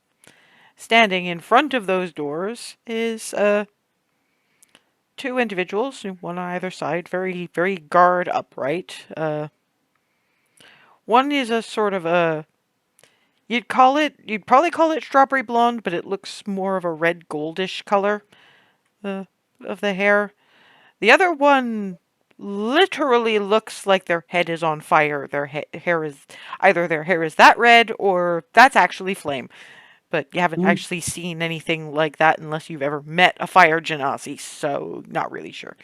Standing in front of those doors is two individuals, one on either side, very, very guard upright. One is a sort of a you'd probably call it strawberry blonde, but it looks more of a red goldish color of the hair. The other one literally looks like their head is on fire. Their hair is either their hair is that red or that's actually flame. But you haven't actually seen anything like that unless you've ever met a fire genasi, so not really sure.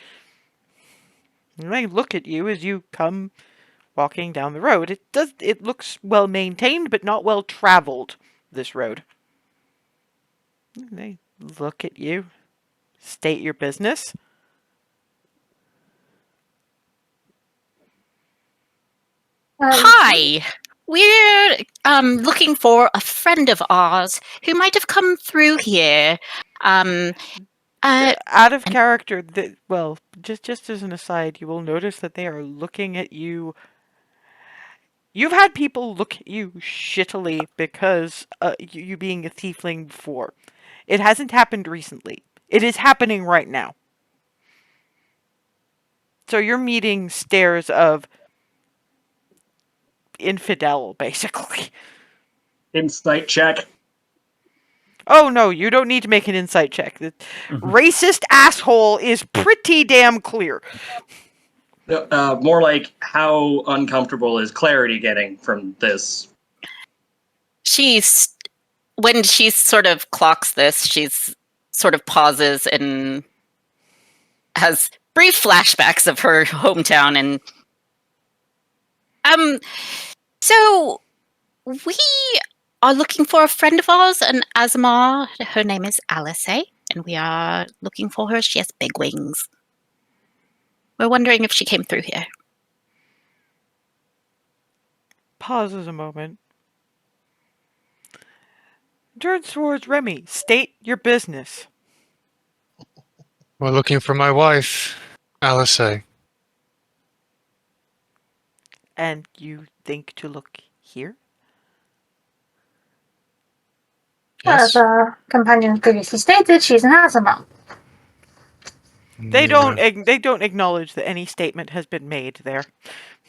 And they look at you as you come walking down the road. It looks well maintained, but not well traveled, this road. They look at you, state your business. Hi. We're looking for a friend of ours who might have come through here. Out of character, just as an aside, you will notice that they are looking at you. You've had people look at you shittily because you being a tiefling before. It hasn't happened recently. It is happening right now. So you're meeting stares of infidel, basically. Insight check. Oh no, you don't need to make an insight check. The racist asshole is pretty damn clear. More like, how uncomfortable is Clarity getting from this? When she sort of clocks this, she's sort of pauses and has brief flashbacks of her hometown and so we are looking for a friend of ours, an aasimar. Her name is Alisaie, and we are looking for her. She has big wings. We're wondering if she came through here. Pauses a moment. Turns towards Remy. State your business. We're looking for my wife, Alisaie. And you think to look here? As Yes. our companion previously stated, she's an aasimar. They don't acknowledge that any statement has been made there.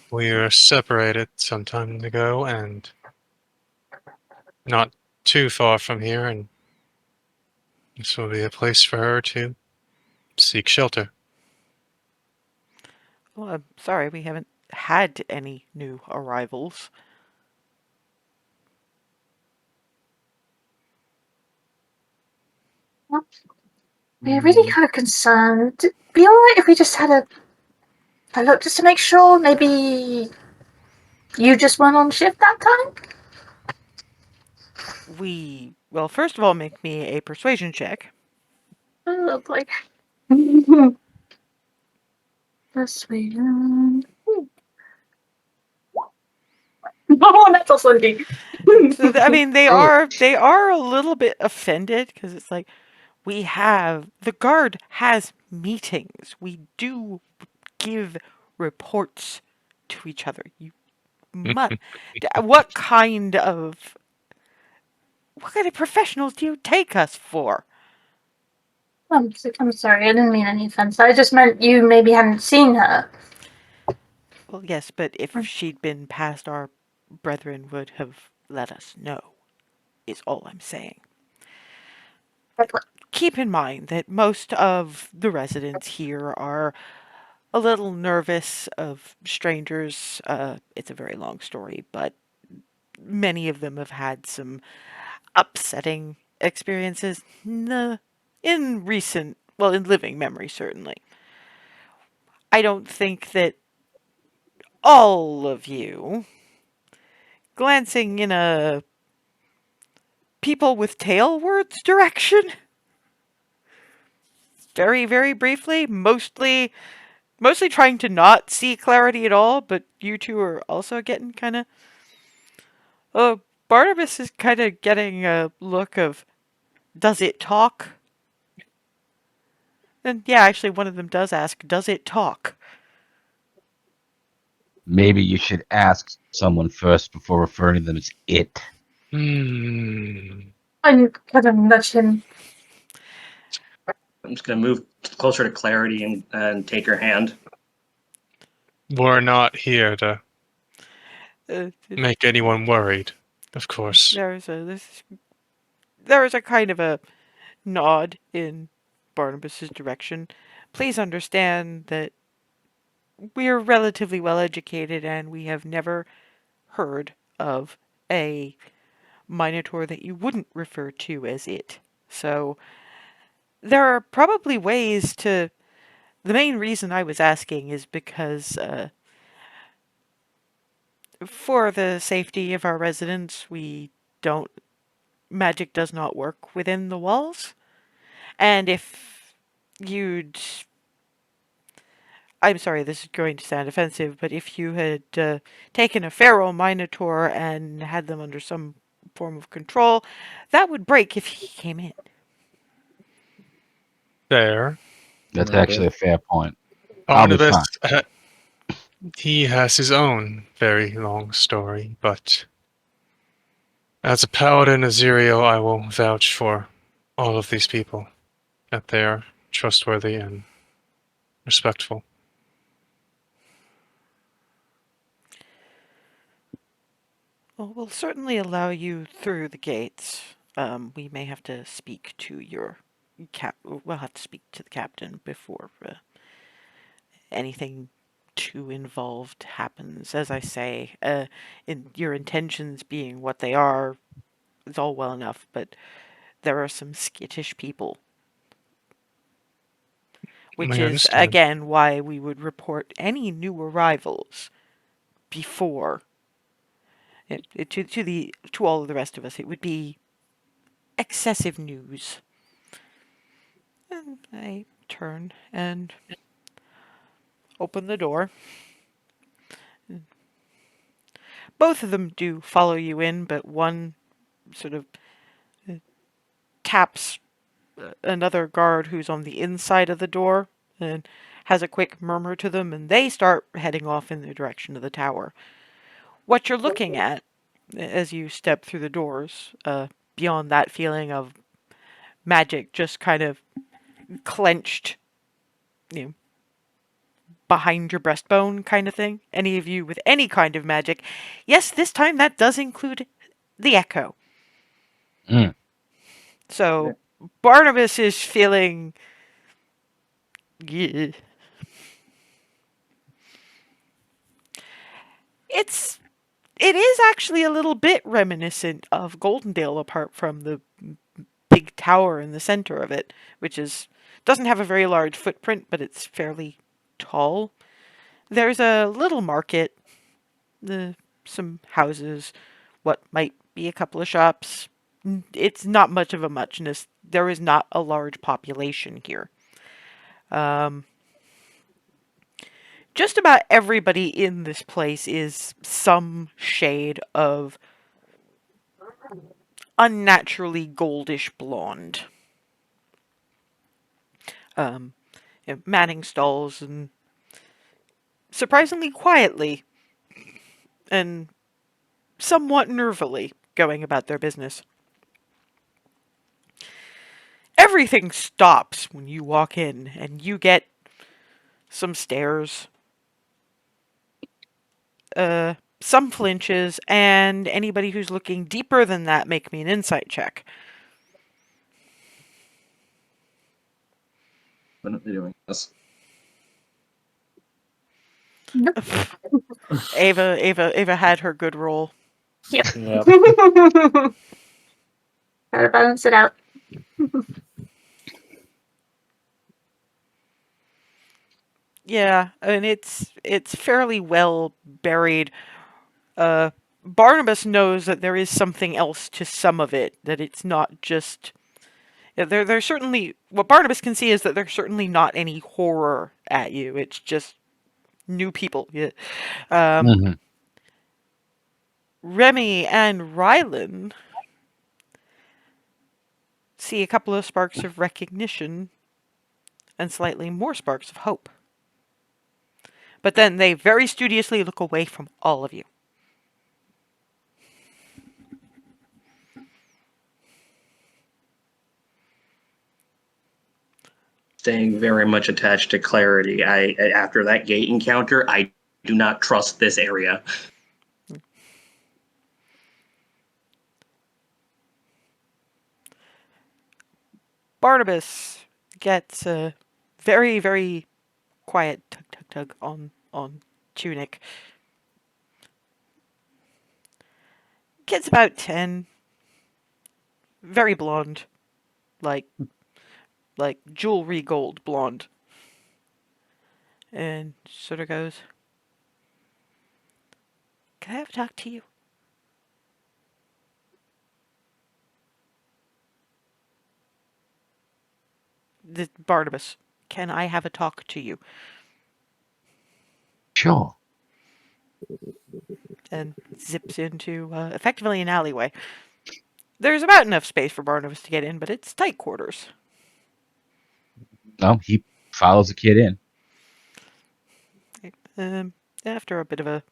We were separated some time ago and not too far from here, and this will be a place for her to seek shelter. Well, I'm sorry, we haven't had any new arrivals. We're really kind of concerned. It'd be alright if we just had a look just to make sure. Maybe you just weren't on shift that time? Well, first of all, make me a persuasion check. Oh, boy. Persuasion. Oh, that's also looking. So, I mean, they are a little bit offended because it's like, the guard has meetings. We do give reports to each other. What kind of professionals do you take us for? I'm sorry, I didn't mean any offense. I just meant you maybe hadn't seen her. Well, yes, but if she'd been past, our brethren would have let us know, is all I'm saying. Keep in mind that most of the residents here are a little nervous of strangers. It's a very long story, but many of them have had some upsetting experiences in recent, well, in living memory, certainly. I don't think that all of you, glancing in a people with tail words direction, very, very briefly, mostly trying to not see clarity at all, but you two are also getting kind of... Barnabas is kind of getting a look of, does it talk? And yeah, actually one of them does ask, does it talk? Maybe you should ask someone first before referring to them as it. I'm gonna nudge him. I'm just gonna move closer to Clarity and take her hand. We're not here to Uh, make anyone worried, of course. there is a kind of a nod in Barnabas's direction. Please understand that we're relatively well educated and we have never heard of a Minotaur that you wouldn't refer to as it. So there are probably ways to... The main reason I was asking is because for the safety of our residents, magic does not work within the walls. And if you'd... I'm sorry, this is going to sound offensive, but if you had taken a feral Minotaur and had them under some form of control, that would break if he came in. There. That's actually a fair point. Barnabas, I'll be fine. he has his own very long story, but as a paladin Azirio, I will vouch for all of these people, that they are trustworthy and respectful. Well, we'll certainly allow you through the gates. We may have to speak to your We'll have to speak to the captain before anything too involved happens. As I say, in your intentions being what they are, it's all well enough, but there are some skittish people. Which I is, understand. again, why we would report any new arrivals before to all of the rest of us. It would be excessive news. And I turn and open the door. Both of them do follow you in, but one sort of taps another guard who's on the inside of the door and has a quick murmur to them, and they start heading off in the direction of the tower. What you're looking at as you step through the doors, beyond that feeling of magic just kind of clenched, behind your breastbone kind of thing. Any of you with any kind of magic. Yes, this time that does include the echo. Mm. So Barnabas is feeling... Yeah. It is actually a little bit reminiscent of Goldendale, apart from the big tower in the center of it, which doesn't have a very large footprint, but it's fairly tall. There's a little market, some houses, what might be a couple of shops. It's not much of a muchness. There is not a large population here. Just about everybody in this place is some shade of unnaturally goldish blonde. Manning stalls and surprisingly quietly and somewhat nervily going about their business. everything stops when you walk in, and you get some stares, some flinches, and anybody who's looking deeper than that, make me an insight check. When are they doing this? Ava had her good roll. Yep. Yep. Gotta balance it out. Yeah, and it's fairly well buried. Barnabas knows that there is something else to some of it, that it's not just... There's certainly... What Barnabas can see is that there's certainly not any horror at you. It's just new people. Yeah. Mhm. Remy and Rylan see a couple of sparks of recognition and slightly more sparks of hope. But then they very studiously look away from all of you. Staying very much attached to Clarity. After that gate encounter, I do not trust this area. Barnabas gets a very, very quiet tug, tug, tug on Tunic. Kid's about 10. Very blonde. Like jewelry gold blonde. And sort of goes, "Can I have a talk to you?" Barnabas, "Can I have a talk to you?" Sure. And zips into effectively an alleyway. There's about enough space for Barnabas to get in, but it's tight quarters. No, he follows the kid in. After a bit of a...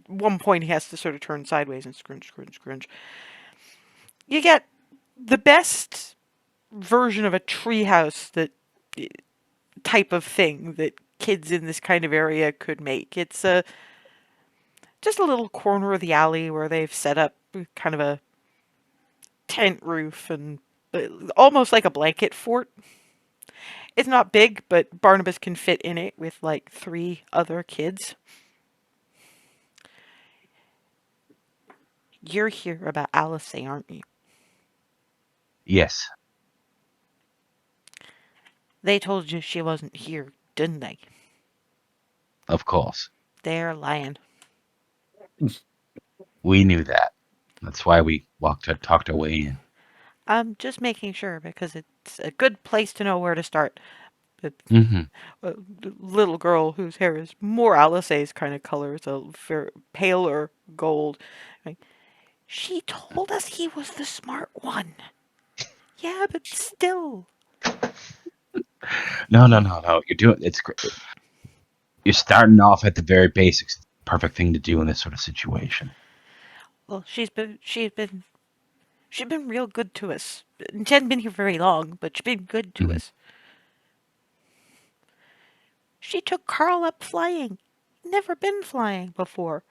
One point he has to sort of turn sideways and scrunch. You get the best version of a treehouse that type of thing that kids in this kind of area could make. It's just a little corner of the alley where they've set up kind of a tent roof and almost like a blanket fort. It's not big, but Barnabas can fit in it with like 3 other kids. You're here about Alisaie, aren't you? Yes, They told you she wasn't here, didn't they? of course. They're lying. We knew that. That's why we talked our way in. I'm just making sure because it's a good place to know where to start. The little girl whose hair is more Alisaie's kind of color, it's a paler gold. Like, she told us he was the smart one. Yeah, but still. No. You're doing it's great. You're starting off at the very basics. Perfect thing to do in this sort of situation. Well, she's been real good to us. She hasn't been here very long, but she's been good to us. She took Carl up flying. Never been flying before.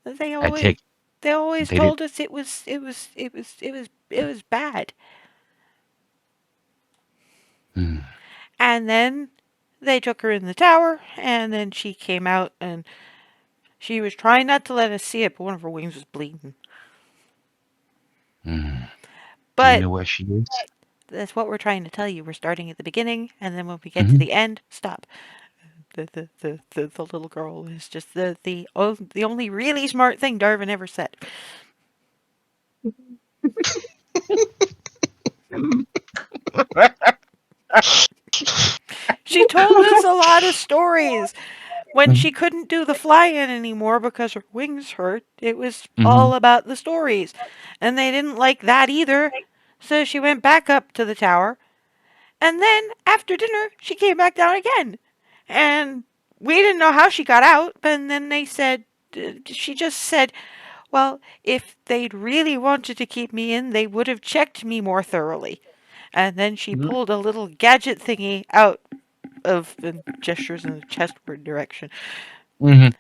They always told us it was bad. And then they took her in the tower, and then she came out, and she was trying not to let us see it, but one of her wings was bleeding. Do But you know where she is? that's what we're trying to tell you. We're starting at the beginning, and then when we get to the end, stop. The little girl is just the only really smart thing Darwin ever said. She told us a lot of stories. When she couldn't do the fly-in anymore because her wings hurt, it was all about the stories. And they didn't like that either. So she went back up to the tower. And then, after dinner, she came back down again. And we didn't know how she got out. And then they said, she just said, Well, if they'd really wanted to keep me in, they would have checked me more thoroughly. And then she Mhm. pulled a little gadget thingy out of and gestures in the chestward direction. Mm-hmm.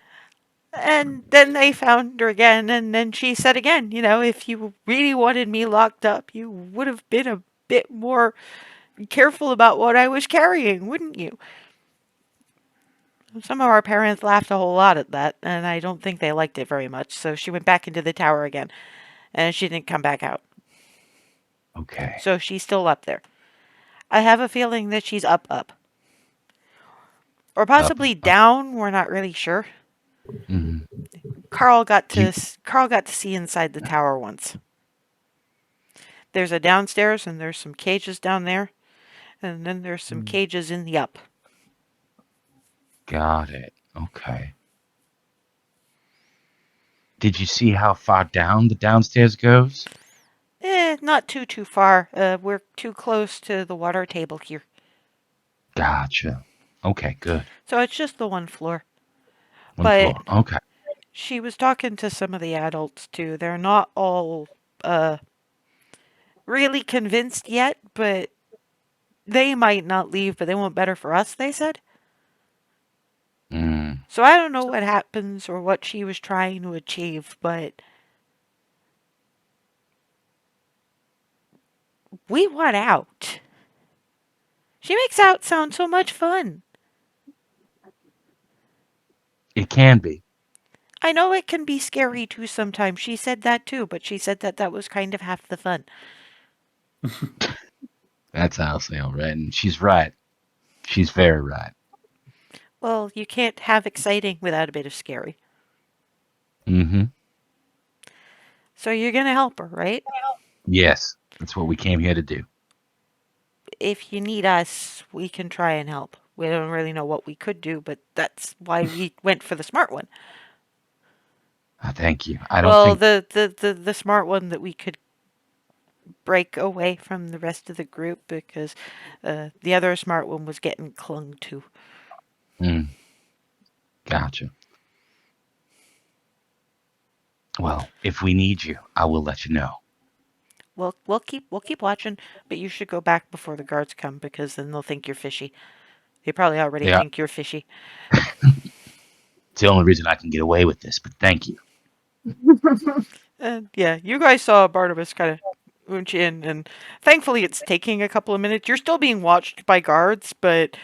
And then they found her again, and then she said again, if you really wanted me locked up, you would have been a bit more careful about what I was carrying, wouldn't you? Some of our parents laughed a whole lot at that, and I don't think they liked it very much, so she went back into the tower again, and she didn't come back out. Okay. So she's still up there. I have a feeling that she's up. Or possibly down, we're not really sure. Mm-hmm. Carl got You, to see inside the tower once. There's a downstairs, and there's some cages down there, and then there's some cages in the up. got it. Okay. Did you see how far down the downstairs goes? Not too far. We're too close to the water table here. Gotcha. Okay, good. So it's just the one floor. One But floor. Okay. she was talking to some of the adults too. They're not all really convinced yet, but they might not leave, but they want better for us, they said. Mm. So I don't know what happens or what she was trying to achieve, but we want out. She makes out sound so much fun. It can be. I know it can be scary too sometimes. She said that too, but she said that was kind of half the fun. That's Alisaie, all right. And she's right. She's very right. Well, you can't have exciting without a bit of scary. Mm-hmm. So you're going to help her, right? Yes. That's what we came here to do. If you need us, we can try and help. We don't really know what we could do, but that's why we went for the smart one. Thank you. I don't think... the smart one that we could break away from the rest of the group because the other smart one was getting clung to. Gotcha. Well, if we need you, I will let you know. We'll keep watching, but you should go back before the guards come because then they'll think you're fishy. They probably already think you're fishy. It's the only reason I can get away with this, but thank you. And yeah, you guys saw Barnabas kind of oonch in, and thankfully it's taking a couple of minutes. You're still being watched by guards, but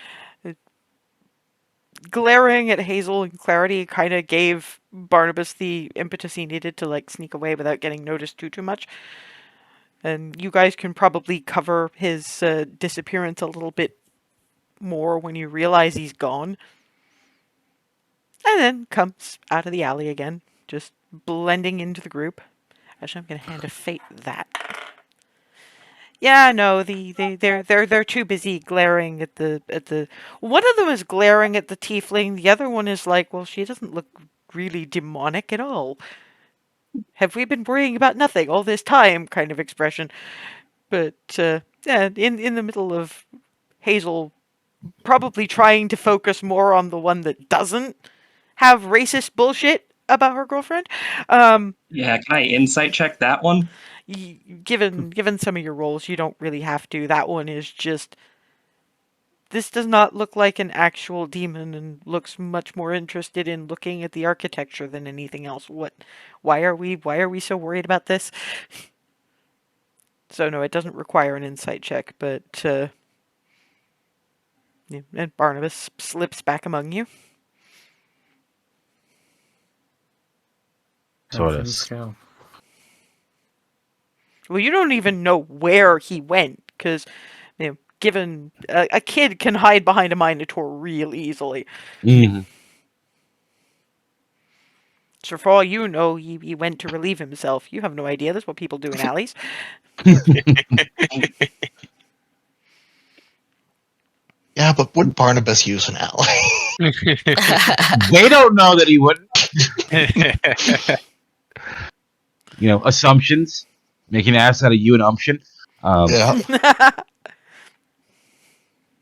glaring at Hazel and Clarity kind of gave Barnabas the impetus he needed to sneak away without getting noticed too much. And you guys can probably cover his disappearance a little bit more when you realize he's gone. And then comes out of the alley again, just blending into the group. Actually, I'm going to hand a fate that. Yeah, no, they're too busy glaring at the. One of them is glaring at the tiefling. The other one is like, well, she doesn't look really demonic at all. Have we been worrying about nothing all this time? Kind of expression. But yeah, in the middle of Hazel probably trying to focus more on the one that doesn't have racist bullshit about her girlfriend. Yeah, can I insight check that one? Given some of your roles, you don't really have to. That one is just, this does not look like an actual demon and looks much more interested in looking at the architecture than anything else. Why are we so worried about this? So no, it doesn't require an insight check, but and Barnabas slips back among you. Sort How of. things go. Well, you don't even know where he went, because, given a kid can hide behind a minotaur real easily. Mm-hmm. So for all you know, he went to relieve himself. You have no idea. That's what people do in alleys. Yeah, but would Barnabas use an ally? They don't know that he wouldn't. Assumptions. Making an ass out of you and umption. Yeah.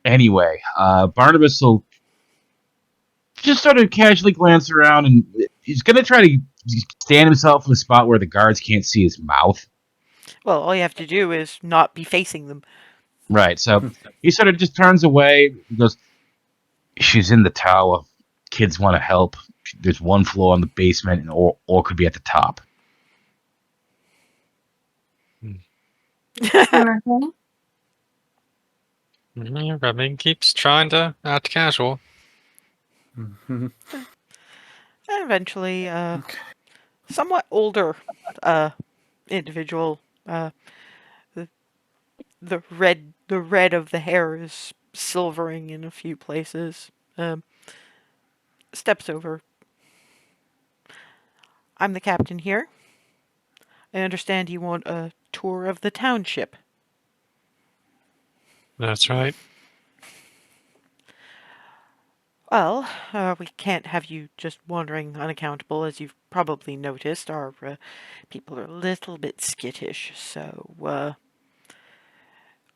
Anyway, Barnabas will just sort of casually glance around, and he's going to try to stand himself in a spot where the guards can't see his mouth. Well, all you have to do is not be facing them. Right. So he sort of just turns away. He goes, "She's in the tower. Kids want to help. There's one floor in the basement, and or could be at the top." Mhm. Revan keeps trying to act casual. Mhm. And eventually, Okay. somewhat older individual, the red of the hair is silvering in a few places. Steps over. I'm the captain here. I understand you want a tour of the township. That's right. Well, we can't have you just wandering unaccountable, as you've probably noticed. Our people are a little bit skittish, so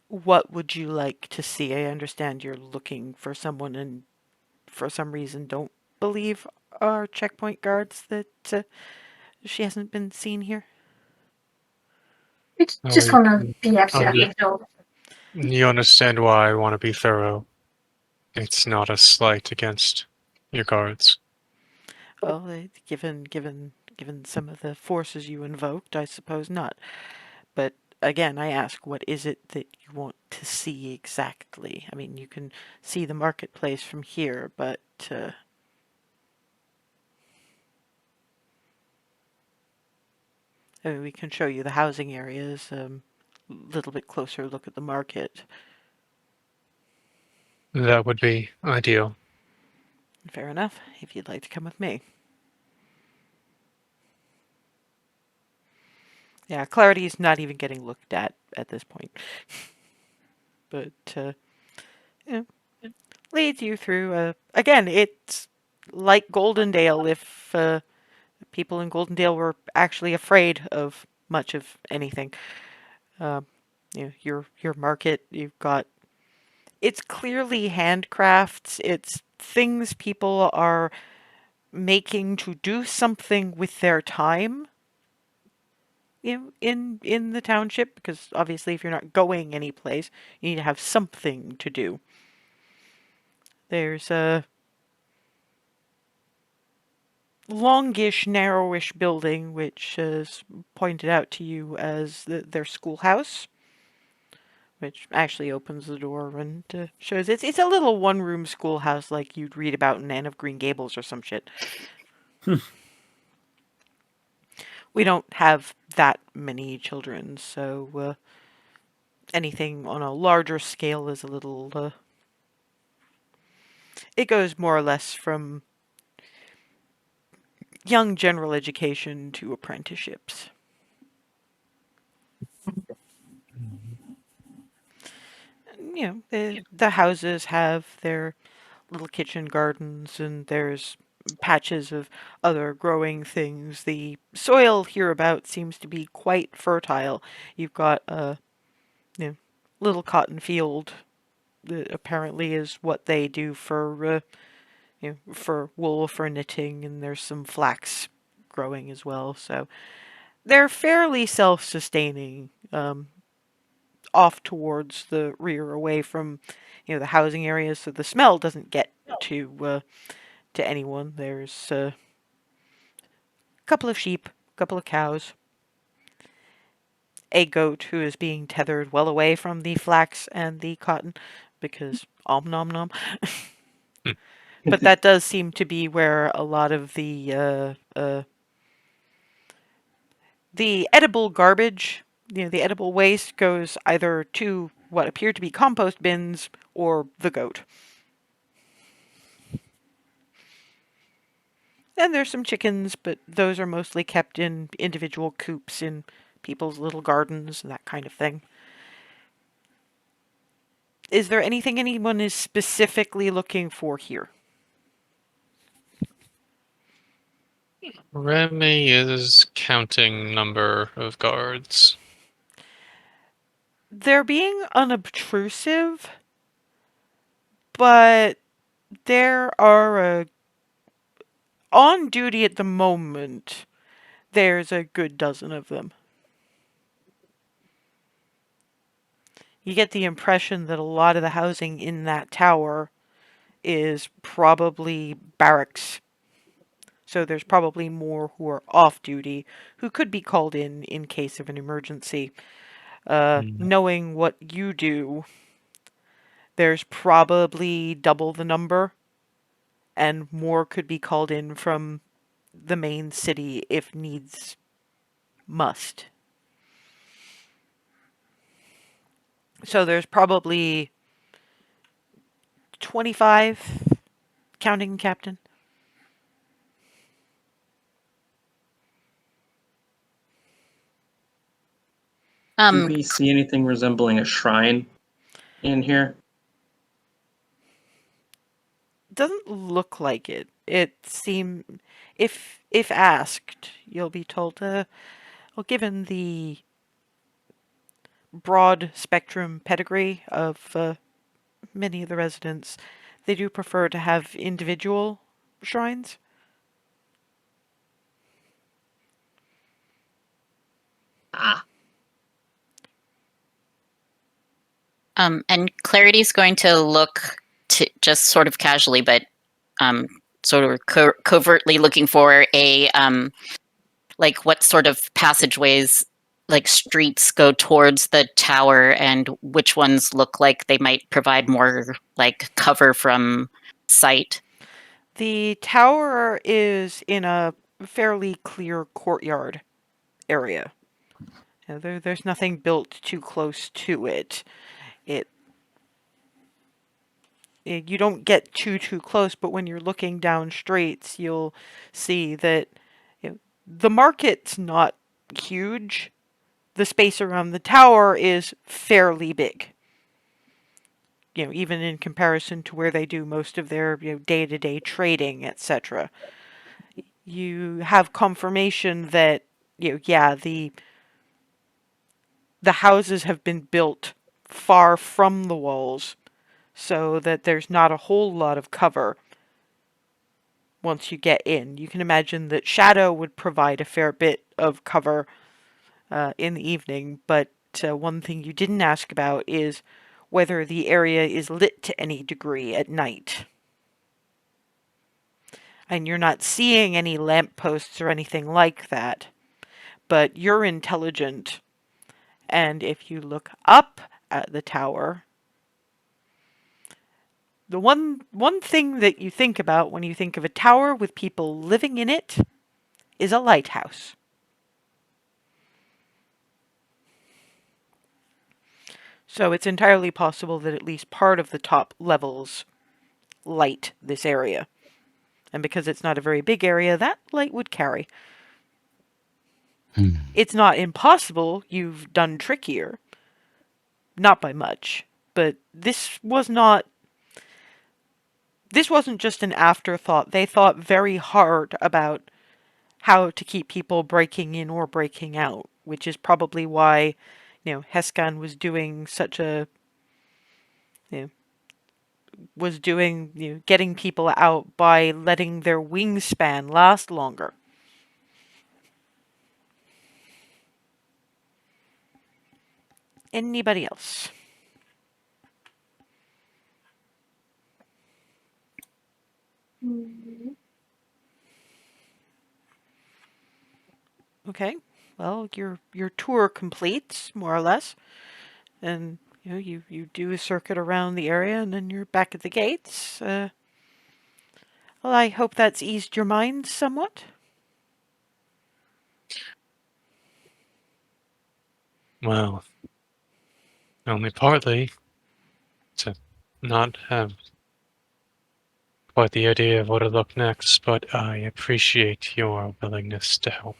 what would you like to see? I understand you're looking for someone and for some reason don't believe our checkpoint guards that she hasn't been seen here. We Oh, just want to be yeah. absolutely sure. You understand why I want to be thorough. It's not a slight against your guards. Well, given some of the forces you invoked, I suppose not. But again, I ask, what is it that you want to see exactly? I mean, you can see the marketplace from here, but I mean, we can show you the housing areas. Little bit closer look at the market. That would be ideal. Fair enough. If you'd like to come with me. Yeah, Clarity's not even getting looked at this point. But yeah, leads you through. Again, it's like Goldendale if people in Goldendale were actually afraid of much of anything. You know, your market, you've got. It's clearly handcrafts. It's things people are making to do something with their time. You know, in the township, because obviously, if you're not going anyplace, you need to have something to do. There's a longish, narrowish building, which is pointed out to you as their schoolhouse, which actually opens the door and shows it's a little one-room schoolhouse like you'd read about in Anne of Green Gables or some shit. We don't have that many children, so anything on a larger scale is a little. It goes more or less from young general education to apprenticeships. You know, the houses have their little kitchen gardens, and there's patches of other growing things. The soil hereabout seems to be quite fertile. You've got a little cotton field that apparently is what they do for for wool, for knitting, and there's some flax growing as well. So they're fairly self-sustaining. Off towards the rear, away from the housing areas, so the smell doesn't get to anyone. There's a couple of sheep, a couple of cows, a goat who is being tethered well away from the flax and the cotton because om nom nom. But that does seem to be where a lot of the edible garbage, the edible waste goes either to what appear to be compost bins or the goat. And there's some chickens, but those are mostly kept in individual coops in people's little gardens and that kind of thing. Is there anything anyone is specifically looking for here? Remy is counting number of guards. They're being unobtrusive, but there are on duty at the moment There's a good dozen of them. You get the impression that a lot of the housing in that tower is probably barracks. So there's probably more who are off duty, who could be called in case of an emergency. Knowing what you do, there's probably double the number, and more could be called in from the main city if needs must. So there's probably 25, counting captain. Do we see anything resembling a shrine in here? Doesn't look like it. It seems, if asked, you'll be told, well, given the broad spectrum pedigree of many of the residents, they do prefer to have individual shrines. Ah, And Clarity's going to look to just sort of casually, but sort of covertly looking for a like what sort of passageways, like streets, go towards the tower, and which ones look like they might provide more like cover from sight. The tower is in a fairly clear courtyard area. There's nothing built too close to it. You don't get too close, but when you're looking down streets, you'll see that the market's not huge. The space around the tower is fairly big. Even in comparison to where they do most of their day-to-day trading, etc. You have confirmation that the houses have been built far from the walls, so that there's not a whole lot of cover once you get in. You can imagine that shadow would provide a fair bit of cover in the evening, but one thing you didn't ask about is whether the area is lit to any degree at night. And you're not seeing any lampposts or anything like that, but you're intelligent, and if you look up at the tower, the one thing that you think about when you think of a tower with people living in it is a lighthouse. So it's entirely possible that at least part of the top levels light this area. And because it's not a very big area, that light would carry. It's not impossible. You've done trickier. Not by much. But this wasn't just an afterthought. They thought very hard about how to keep people breaking in or breaking out, which is probably why, Heskan was doing such a, getting people out by letting their wingspan last longer. Anybody else? Okay, well, your tour completes, more or less, and you do a circuit around the area, and then you're back at the gates. Well, I hope that's eased your mind somewhat. Well, only partly. To not have quite the idea of what to look next, but I appreciate your willingness to help.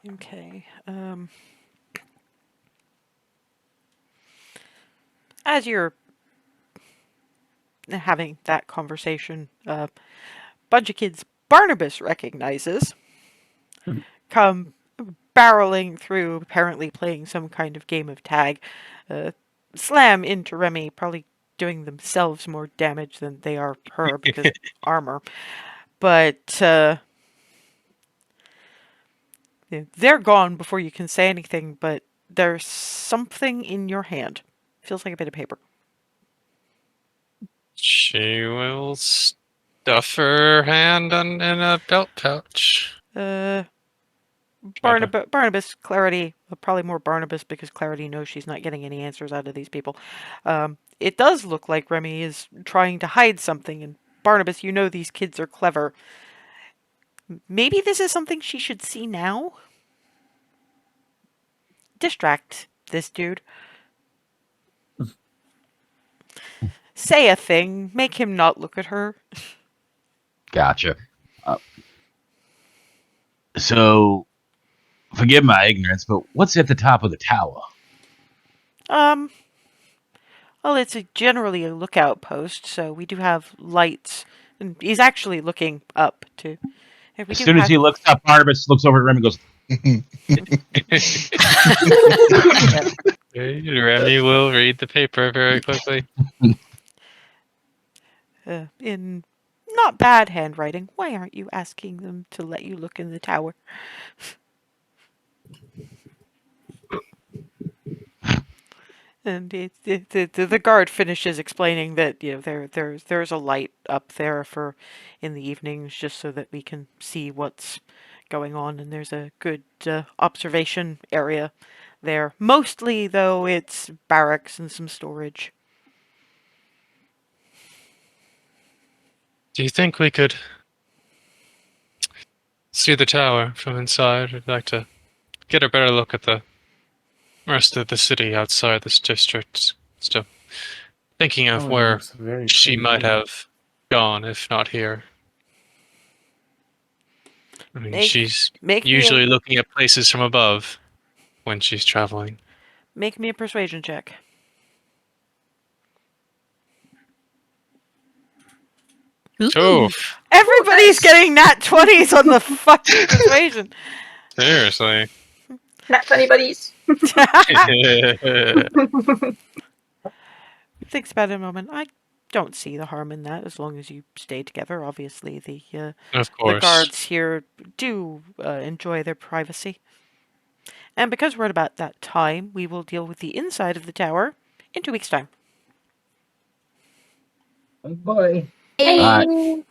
Okay. As you're having that conversation, bunch of kids Barnabas recognizes come barreling through, apparently playing some kind of game of tag. Slam into Remy, probably doing themselves more damage than they are her because armor. But they're gone before you can say anything, but there's something in your hand. Feels like a bit of paper. She will stuff her hand in a belt pouch. Barnabas, Clarity, probably more Barnabas because Clarity knows she's not getting any answers out of these people. It does look like Remy is trying to hide something, and Barnabas, you know these kids are clever. Maybe this is something she should see now? Distract this dude. Say a thing, make him not look at her. Gotcha. So, forgive my ignorance, but what's at the top of the tower? Well, it's generally a lookout post, so we do have lights. And he's actually looking up, too. As soon as he looks up, Barnabas looks over at Remy and goes, Remy will read the paper very quickly. In not bad handwriting. Why aren't you asking them to let you look in the tower? And the guard finishes explaining that there's a light up there for in the evenings just so that we can see what's going on, and there's a good observation area there. Mostly though it's barracks and some storage. Do you think we could see the tower from inside? I'd like to get a better look at the rest of the city outside this district. Still thinking of where she might have gone, if not here. I mean, she's usually looking at places from above when she's traveling. Make me a persuasion check. Oh, Everybody's getting nat 20s on the fucking persuasion. seriously. Nat 20 buddies. Thinks about it a moment. I don't see the harm in that as long as you stay together. Obviously, the Of course. the guards here do enjoy their privacy. And because we're at about that time, we will deal with the inside of the tower in 2 weeks' time. oh boy. Hey. Alright.